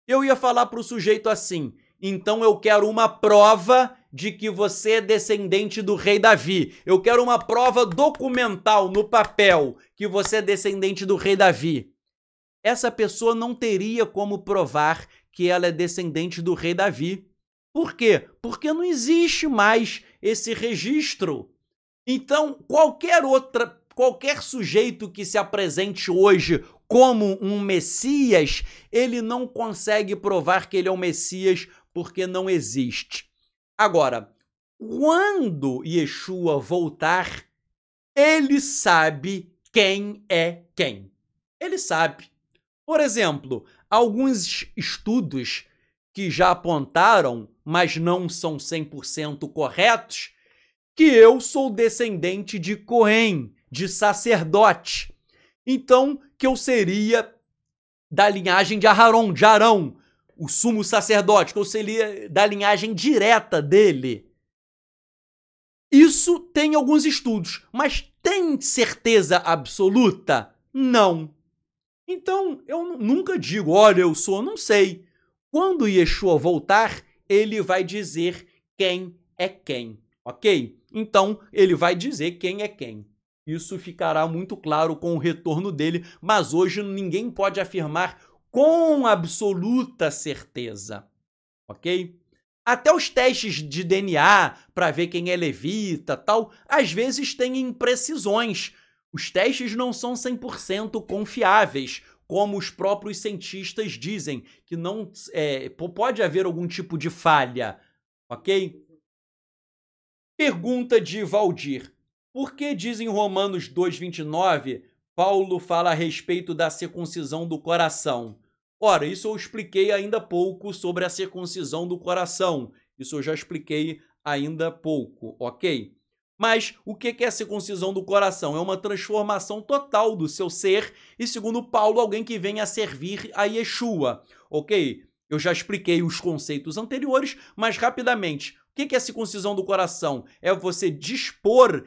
Eu ia falar para o sujeito assim, então eu quero uma prova de que você é descendente do rei Davi. Eu quero uma prova documental no papel que você é descendente do rei Davi. Essa pessoa não teria como provar que ela é descendente do rei Davi. Por quê? Porque não existe mais esse registro. Então, qualquer sujeito que se apresente hoje como um Messias, ele não consegue provar que ele é o Messias porque não existe. Agora, quando Yeshua voltar, ele sabe quem é quem. Ele sabe. Por exemplo, alguns estudos que já apontaram, mas não são 100% corretos, que eu sou descendente de Cohen, de sacerdote. Então, que eu seria da linhagem de Aharon, de Arão, o sumo sacerdote, que eu seria da linhagem direta dele. Isso tem alguns estudos, mas tem certeza absoluta? Não. Então, eu nunca digo, olha, eu sou, não sei. Quando Yeshua voltar, ele vai dizer quem é quem, ok? Então, ele vai dizer quem é quem. Isso ficará muito claro com o retorno dele, mas hoje ninguém pode afirmar com absoluta certeza, ok? Até os testes de DNA para ver quem é levita, tal, às vezes têm imprecisões. Os testes não são 100% confiáveis, como os próprios cientistas dizem, que não pode haver algum tipo de falha, ok? Pergunta de Valdir. Por que diz em Romanos 2,29, Paulo fala a respeito da circuncisão do coração? Ora, isso eu expliquei ainda há pouco sobre a circuncisão do coração. Isso eu já expliquei ainda há pouco, ok? Mas o que é a circuncisão do coração? É uma transformação total do seu ser e, segundo Paulo, alguém que vem a servir a Yeshua, ok? Eu já expliquei os conceitos anteriores, mas rapidamente. O que é a circuncisão do coração? É você dispor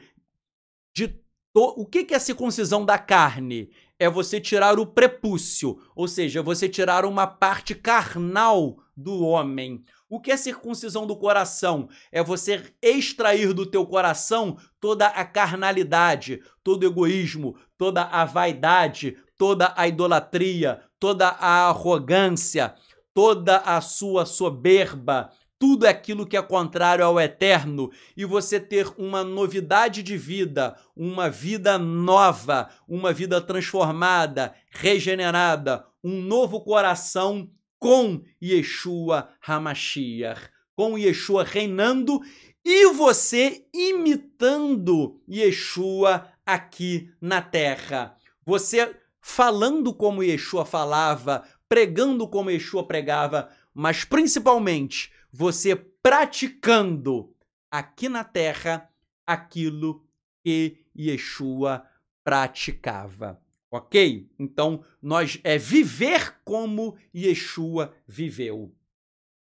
de... O que é a circuncisão da carne? É você tirar o prepúcio, ou seja, você tirar uma parte carnal do homem. O que é circuncisão do coração? É você extrair do teu coração toda a carnalidade, todo o egoísmo, toda a vaidade, toda a idolatria, toda a arrogância, toda a sua soberba, tudo aquilo que é contrário ao eterno, e você ter uma novidade de vida, uma vida nova, uma vida transformada, regenerada, um novo coração com Yeshua HaMashiach, com Yeshua reinando e você imitando Yeshua aqui na terra. Você falando como Yeshua falava, pregando como Yeshua pregava, mas principalmente você praticando aqui na terra aquilo que Yeshua praticava. Ok? Então, nós viver como Yeshua viveu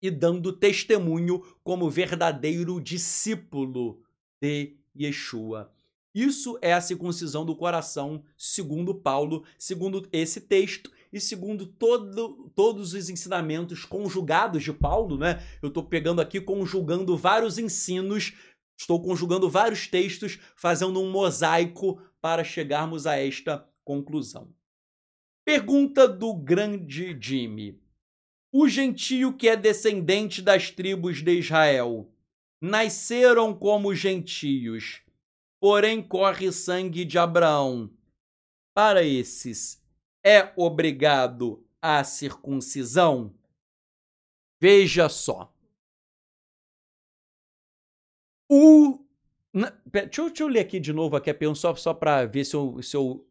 e dando testemunho como verdadeiro discípulo de Yeshua. Isso é a circuncisão do coração, segundo Paulo, segundo esse texto e segundo todos os ensinamentos conjugados de Paulo, né? Eu estou pegando aqui, conjugando vários ensinos, estou conjugando vários textos, fazendo um mosaico para chegarmos a esta conclusão. Pergunta do grande Jimmy. O gentio que é descendente das tribos de Israel nasceram como gentios, porém corre sangue de Abraão. Para esses, é obrigado à circuncisão? Veja só. Deixa eu ler aqui de novo aqui a pergunta, só para ver se eu...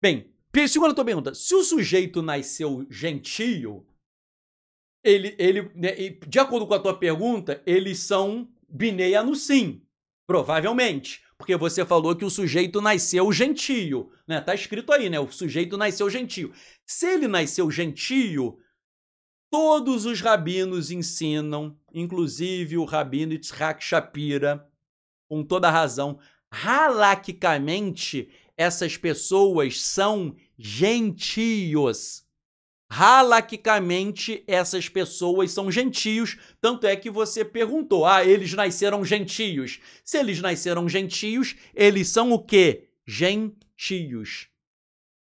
Bem, segunda tua pergunta. Se o sujeito nasceu gentio, de acordo com a tua pergunta, eles são Binei Anussim, provavelmente. Porque você falou que o sujeito nasceu gentio, né? Tá escrito aí, né? O sujeito nasceu gentio. Se ele nasceu gentio, todos os rabinos ensinam, inclusive o rabino Yitzhak Shapira, com toda a razão, halakicamente, essas pessoas são gentios. Halakicamente, essas pessoas são gentios, tanto é que você perguntou, eles nasceram gentios. Se eles nasceram gentios, eles são o quê? Gentios.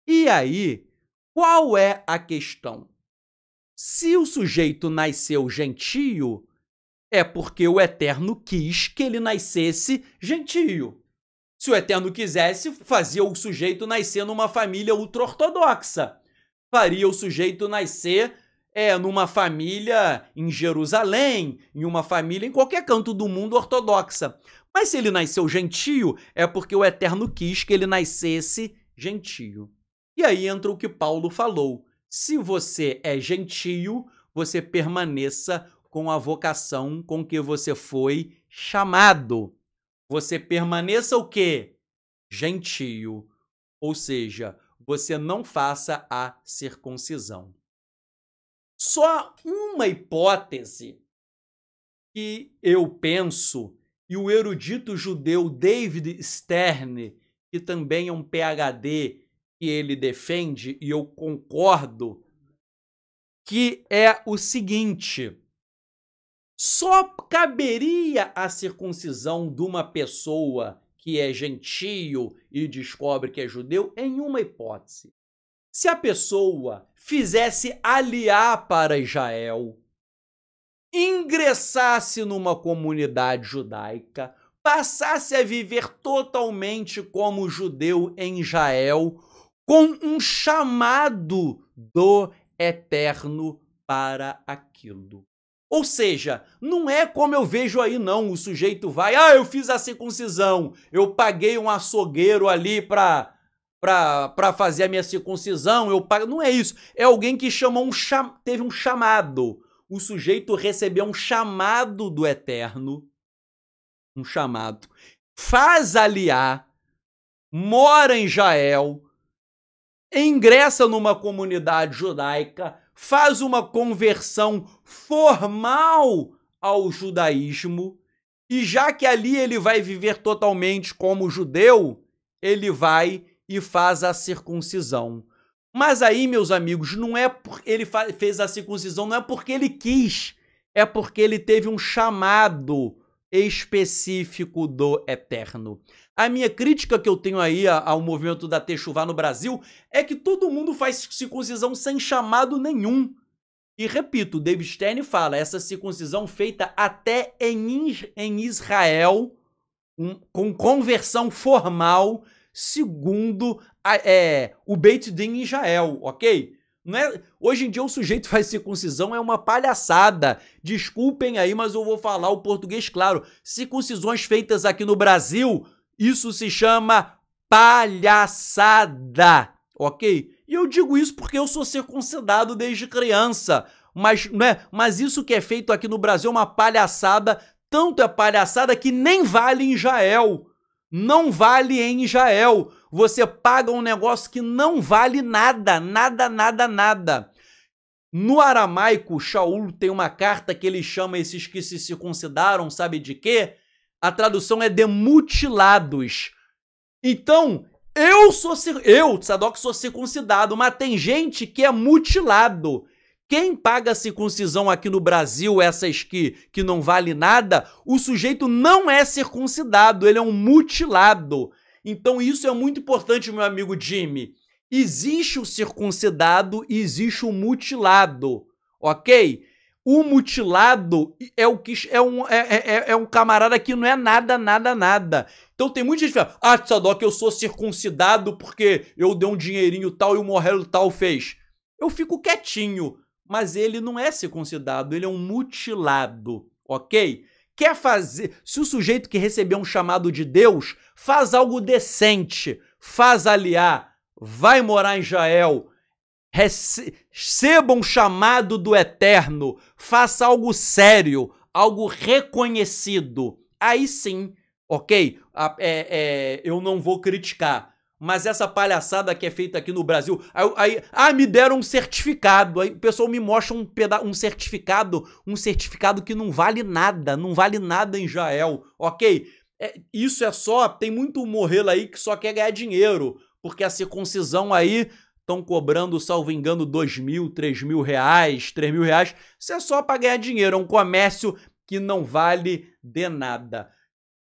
E aí, qual é a questão? Se o sujeito nasceu gentio, é porque o Eterno quis que ele nascesse gentio. Se o Eterno quisesse, fazia o sujeito nascer numa família ultra-ortodoxa. Faria o sujeito nascer numa família em Jerusalém, em uma família em qualquer canto do mundo ortodoxa. Mas se ele nasceu gentio, é porque o Eterno quis que ele nascesse gentio. E aí entra o que Paulo falou. Se você é gentio, você permaneça com a vocação com que você foi chamado. Você permaneça o quê? Gentio. Ou seja, você não faça a circuncisão. Só uma hipótese que eu penso, e o erudito judeu David Stern, que também é um PhD, que ele defende, e eu concordo, que é o seguinte: só caberia a circuncisão de uma pessoa que é gentio e descobre que é judeu em uma hipótese. Se a pessoa fizesse aliar para Israel, ingressasse numa comunidade judaica, passasse a viver totalmente como judeu em Israel, com um chamado do Eterno para aquilo. Ou seja, não é como eu vejo aí não, o sujeito vai, eu fiz a circuncisão, eu paguei um açougueiro ali para para fazer a minha circuncisão, eu pago. Não é isso. É alguém que chamou teve um chamado. O sujeito recebeu um chamado do Eterno. Um chamado. Faz aliar, mora em Israel, ingressa numa comunidade judaica, faz uma conversão formal ao judaísmo, e já que ali ele vai viver totalmente como judeu, ele vai e faz a circuncisão. Mas aí, meus amigos, não é porque ele fez a circuncisão, não é porque ele quis, é porque ele teve um chamado específico do Eterno. A minha crítica que eu tenho aí ao movimento da Techuvá no Brasil é que todo mundo faz circuncisão sem chamado nenhum. E repito, David Stern fala, essa circuncisão feita até em Israel, com conversão formal, segundo o Beit Din em Israel, ok? Não é, hoje em dia o sujeito faz circuncisão, é uma palhaçada. Desculpem aí, mas eu vou falar o português claro. Circuncisões feitas aqui no Brasil, isso se chama palhaçada, ok? E eu digo isso porque eu sou circuncidado desde criança. Mas isso que é feito aqui no Brasil é uma palhaçada. Tanto é palhaçada que nem vale em Israel. Não vale em Israel. Você paga um negócio que não vale nada, nada, nada, nada. No aramaico, Shaul tem uma carta que ele chama esses que se circuncidaram, sabe de quê? A tradução é de mutilados. Então, eu, Tzadok, sou circuncidado, mas tem gente que é mutilado. Quem paga a circuncisão aqui no Brasil, essas que não vale nada, o sujeito não é circuncidado, ele é um mutilado. Então isso é muito importante, meu amigo Jimmy. Existe o circuncidado e existe o mutilado, ok? O mutilado é um camarada que não é nada, nada, nada. Então tem muita gente que fala, Tzadok, eu sou circuncidado porque eu dei um dinheirinho tal e o morrelo tal fez. Eu fico quietinho. Mas ele não é circuncidado, ele é um mutilado, ok? Quer fazer... Se o sujeito que recebeu um chamado de Deus faz algo decente, faz aliar, vai morar em Israel, receba um chamado do Eterno, faça algo sério, algo reconhecido, aí sim, ok? Eu não vou criticar. Mas essa palhaçada que é feita aqui no Brasil, me deram um certificado, aí o pessoal me mostra um certificado que não vale nada em Israel, ok? Isso é só, tem muito morrelo aí que só quer ganhar dinheiro, porque a circuncisão aí estão cobrando, salvo engano, 2.000, 3.000 reais, 3.000 reais, isso é só para ganhar dinheiro, é um comércio que não vale de nada.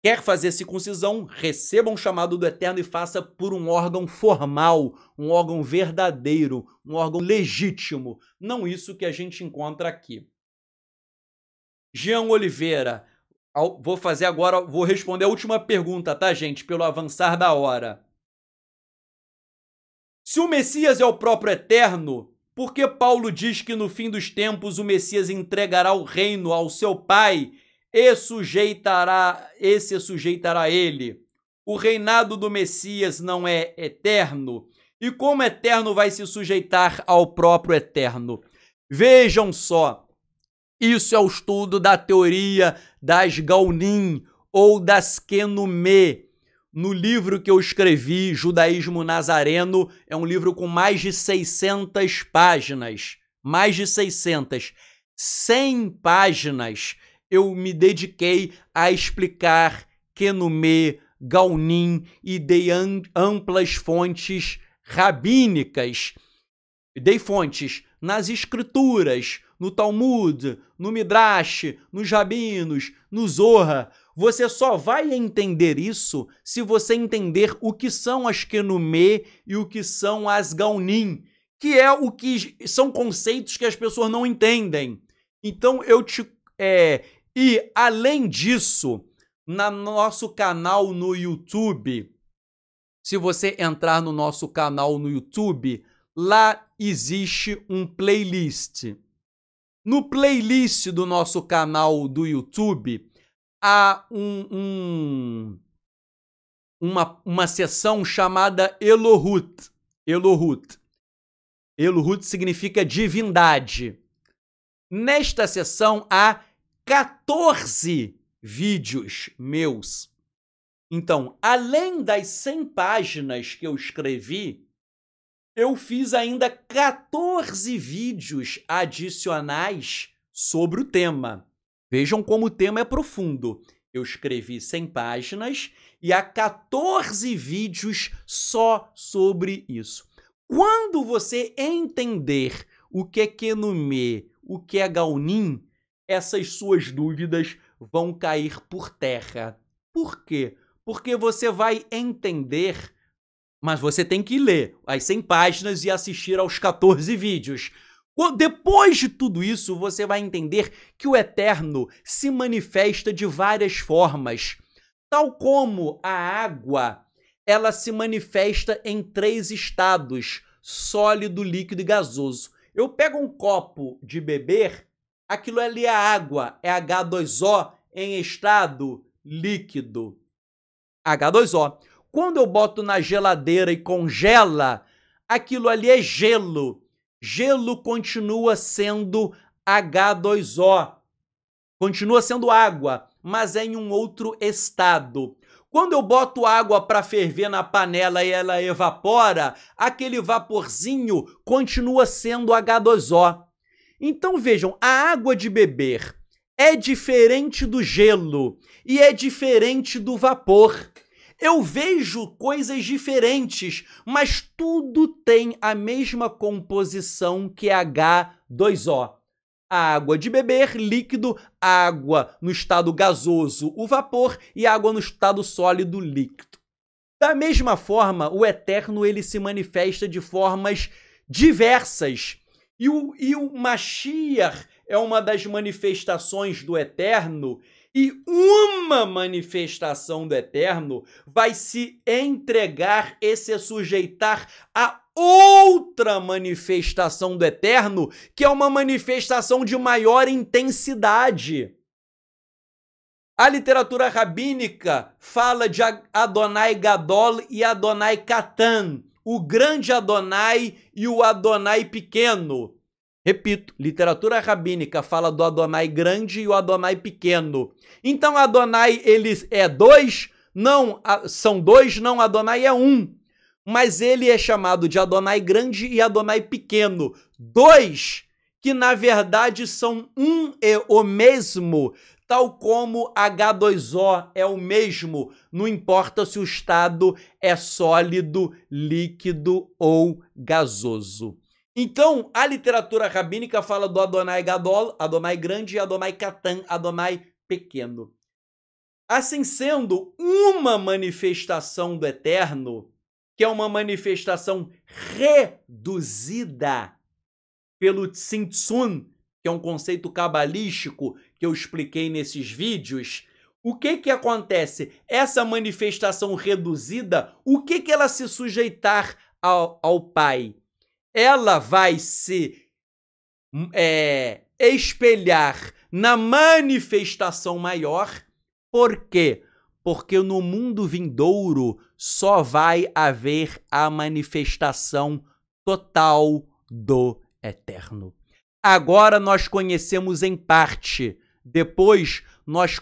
Quer fazer circuncisão, receba um chamado do Eterno e faça por um órgão formal, um órgão verdadeiro, um órgão legítimo. Não isso que a gente encontra aqui. Jean Oliveira, vou responder a última pergunta, tá, gente? Pelo avançar da hora. Se o Messias é o próprio Eterno, por que Paulo diz que no fim dos tempos o Messias entregará o reino ao seu Pai e sujeitará ele? O reinado do Messias não é eterno? E como eterno vai se sujeitar ao próprio Eterno? Vejam só, isso é o estudo da teoria das Gaonim ou das Kenumé. No livro que eu escrevi, Judaísmo Nazareno, é um livro com mais de 600 páginas. Mais de 600. 100 páginas eu me dediquei a explicar Kenumé, Gaonim e dei amplas fontes rabínicas. Dei fontes nas escrituras, no Talmud, no Midrash, nos rabinos, no Zohar. Você só vai entender isso se você entender o que são as Kenumé e o que são as Gaonim, que são conceitos que as pessoas não entendem. Então e além disso, no nosso canal no YouTube, se você entrar no nosso canal no YouTube, lá existe um playlist. No playlist do nosso canal do YouTube, há uma sessão chamada Elohut. Elohut. Elohut significa divindade. Nesta sessão há 14 vídeos meus. Então, além das 100 páginas que eu escrevi, eu fiz ainda 14 vídeos adicionais sobre o tema. Vejam como o tema é profundo. Eu escrevi 100 páginas e há 14 vídeos só sobre isso. Quando você entender o que é Kenumé, o que é Gaonin, essas suas dúvidas vão cair por terra. Por quê? Porque você vai entender, mas você tem que ler as 100 páginas e assistir aos 14 vídeos. Depois de tudo isso, você vai entender que o Eterno se manifesta de várias formas. Tal como a água, ela se manifesta em 3 estados: sólido, líquido e gasoso. Eu pego um copo de beber, aquilo ali é água, é H2O em estado líquido. H2O. Quando eu boto na geladeira e congela, aquilo ali é gelo. Gelo continua sendo H2O. Continua sendo água, mas é em um outro estado. Quando eu boto água para ferver na panela e ela evapora, aquele vaporzinho continua sendo H2O. Então vejam, a água de beber é diferente do gelo e é diferente do vapor. Eu vejo coisas diferentes, mas tudo tem a mesma composição que é H2O. A água de beber, líquido, água no estado gasoso, o vapor, e água no estado sólido, líquido. Da mesma forma, o Eterno ele se manifesta de formas diversas. E o Mashiach é uma das manifestações do Eterno, e uma manifestação do Eterno vai se entregar e se sujeitar a outra manifestação do Eterno, que é uma manifestação de maior intensidade. A literatura rabínica fala de Adonai Gadol e Adonai Katan, o grande Adonai e o Adonai pequeno. Repito, literatura rabínica fala do Adonai grande e o Adonai pequeno. Então Adonai ele é 2? Não, são 2, não, Adonai é 1. Mas ele é chamado de Adonai grande e Adonai pequeno. 2, que na verdade são um e o mesmo, tal como H2O é o mesmo, não importa se o estado é sólido, líquido ou gasoso. Então, a literatura rabínica fala do Adonai Gadol, Adonai grande, e Adonai Katan, Adonai pequeno. Assim sendo, uma manifestação do Eterno, que é uma manifestação reduzida pelo Tzimtzum, que é um conceito cabalístico que eu expliquei nesses vídeos, o que acontece? Essa manifestação reduzida, o que ela se sujeitar ao Pai? Ela vai se espelhar na manifestação maior. Por quê? Porque no mundo vindouro só vai haver a manifestação total do Eterno. Agora nós conhecemos em parte, depois nós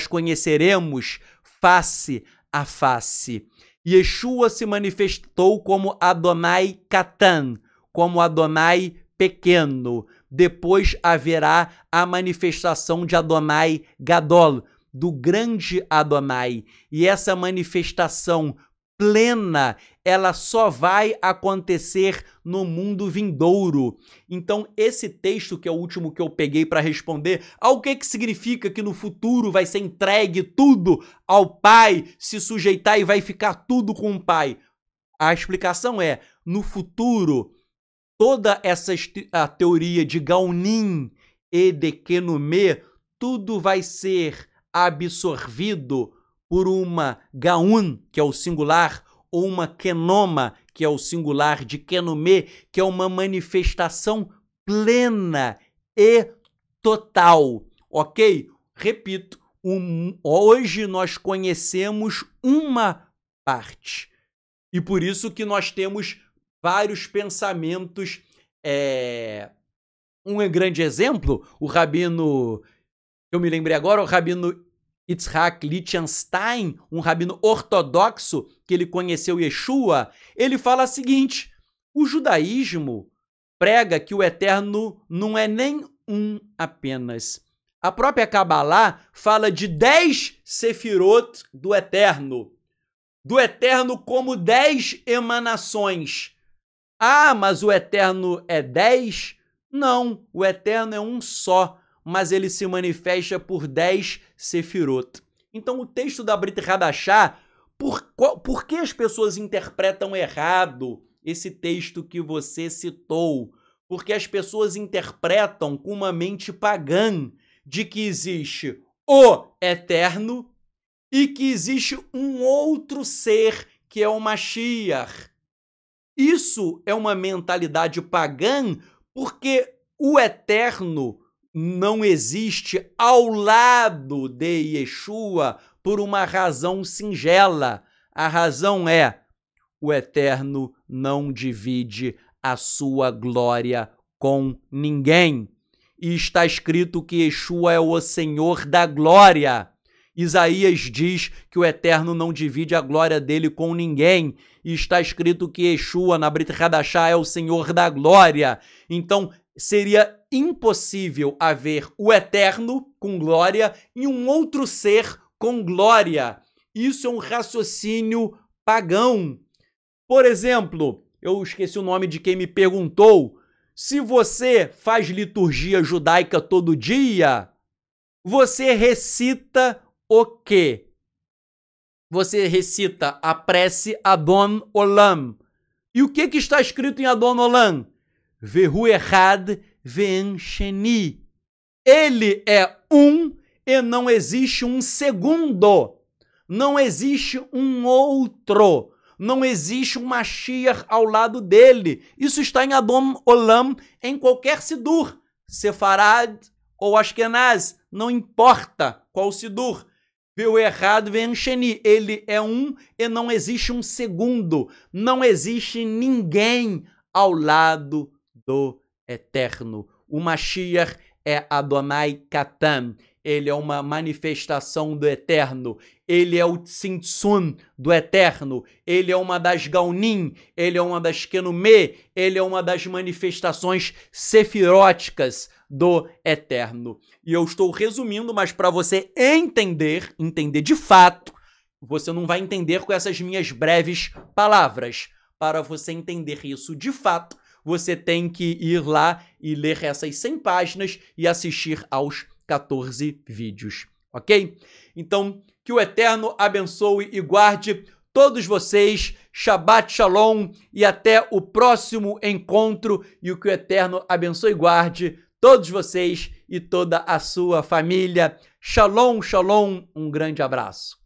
conheceremos face a face. Yeshua se manifestou como Adonai Katan, como Adonai pequeno. Depois haverá a manifestação de Adonai Gadol, do grande Adonai. E essa manifestação plena, ela só vai acontecer no mundo vindouro. Então, esse texto, que é o último que eu peguei para responder, ao que significa que no futuro vai ser entregue tudo ao Pai, se sujeitar e vai ficar tudo com o Pai. A explicação é, no futuro, toda a teoria de Gaonin e de Kenumé, tudo vai ser absorvido por uma Gaun, que é o singular, ou uma Kenoma, que é o singular de Kenumé, que é uma manifestação plena e total, ok? Repito, hoje nós conhecemos uma parte. E por isso que nós temos vários pensamentos. Um grande exemplo, o rabino, eu me lembrei agora, o rabino Yitzhak Lichtenstein, um rabino ortodoxo, que ele conheceu Yeshua, ele fala o seguinte: o judaísmo prega que o eterno não é nem um apenas. A própria Kabbalah fala de 10 sefirot do eterno como 10 emanações. Ah, mas o eterno é 10? Não, o eterno é um só, mas ele se manifesta por 10 sefirot. Então o texto da Brit Hadashah, por que as pessoas interpretam errado esse texto que você citou? Porque as pessoas interpretam com uma mente pagã de que existe o eterno e que existe um outro ser que é o Mashiach. Isso é uma mentalidade pagã porque o eterno não existe ao lado de Yeshua por uma razão singela. A razão é: o eterno não divide a sua glória com ninguém. E está escrito que Yeshua é o Senhor da glória. Isaías diz que o eterno não divide a glória dele com ninguém. E está escrito que Yeshua, na Brit Hadashah, é o Senhor da glória. Então, seria impossível haver o eterno com glória e um outro ser com glória. Isso é um raciocínio pagão. Por exemplo, eu esqueci o nome de quem me perguntou, se você faz liturgia judaica todo dia, você recita o quê? Você recita a prece Adon Olam. E o que está escrito em Adon Olam? Vehu Echad Ve'en Sheni. Ele é um e não existe um segundo. Não existe um outro. Não existe um Mashiach ao lado dele. Isso está em Adon Olam, em qualquer Sidur. Sefarad ou Ashkenaz, não importa qual Sidur. Ve'u Echad Ve'en Sheni. Ele é um e não existe um segundo. Não existe ninguém ao lado do eterno. O Mashiach é Adonai Katan. Ele é uma manifestação do eterno. Ele é o Tzimtzum do eterno. Ele é uma das Gaunim. Ele é uma das Kenumê. Ele é uma das manifestações sefiróticas do eterno. E eu estou resumindo, mas para você entender de fato, você não vai entender com essas minhas breves palavras. Para você entender isso de fato, você tem que ir lá e ler essas 100 páginas e assistir aos 14 vídeos, ok? Então, que o Eterno abençoe e guarde todos vocês. Shabbat Shalom e até o próximo encontro. E o que o Eterno abençoe e guarde todos vocês e toda a sua família. Shalom, shalom, um grande abraço.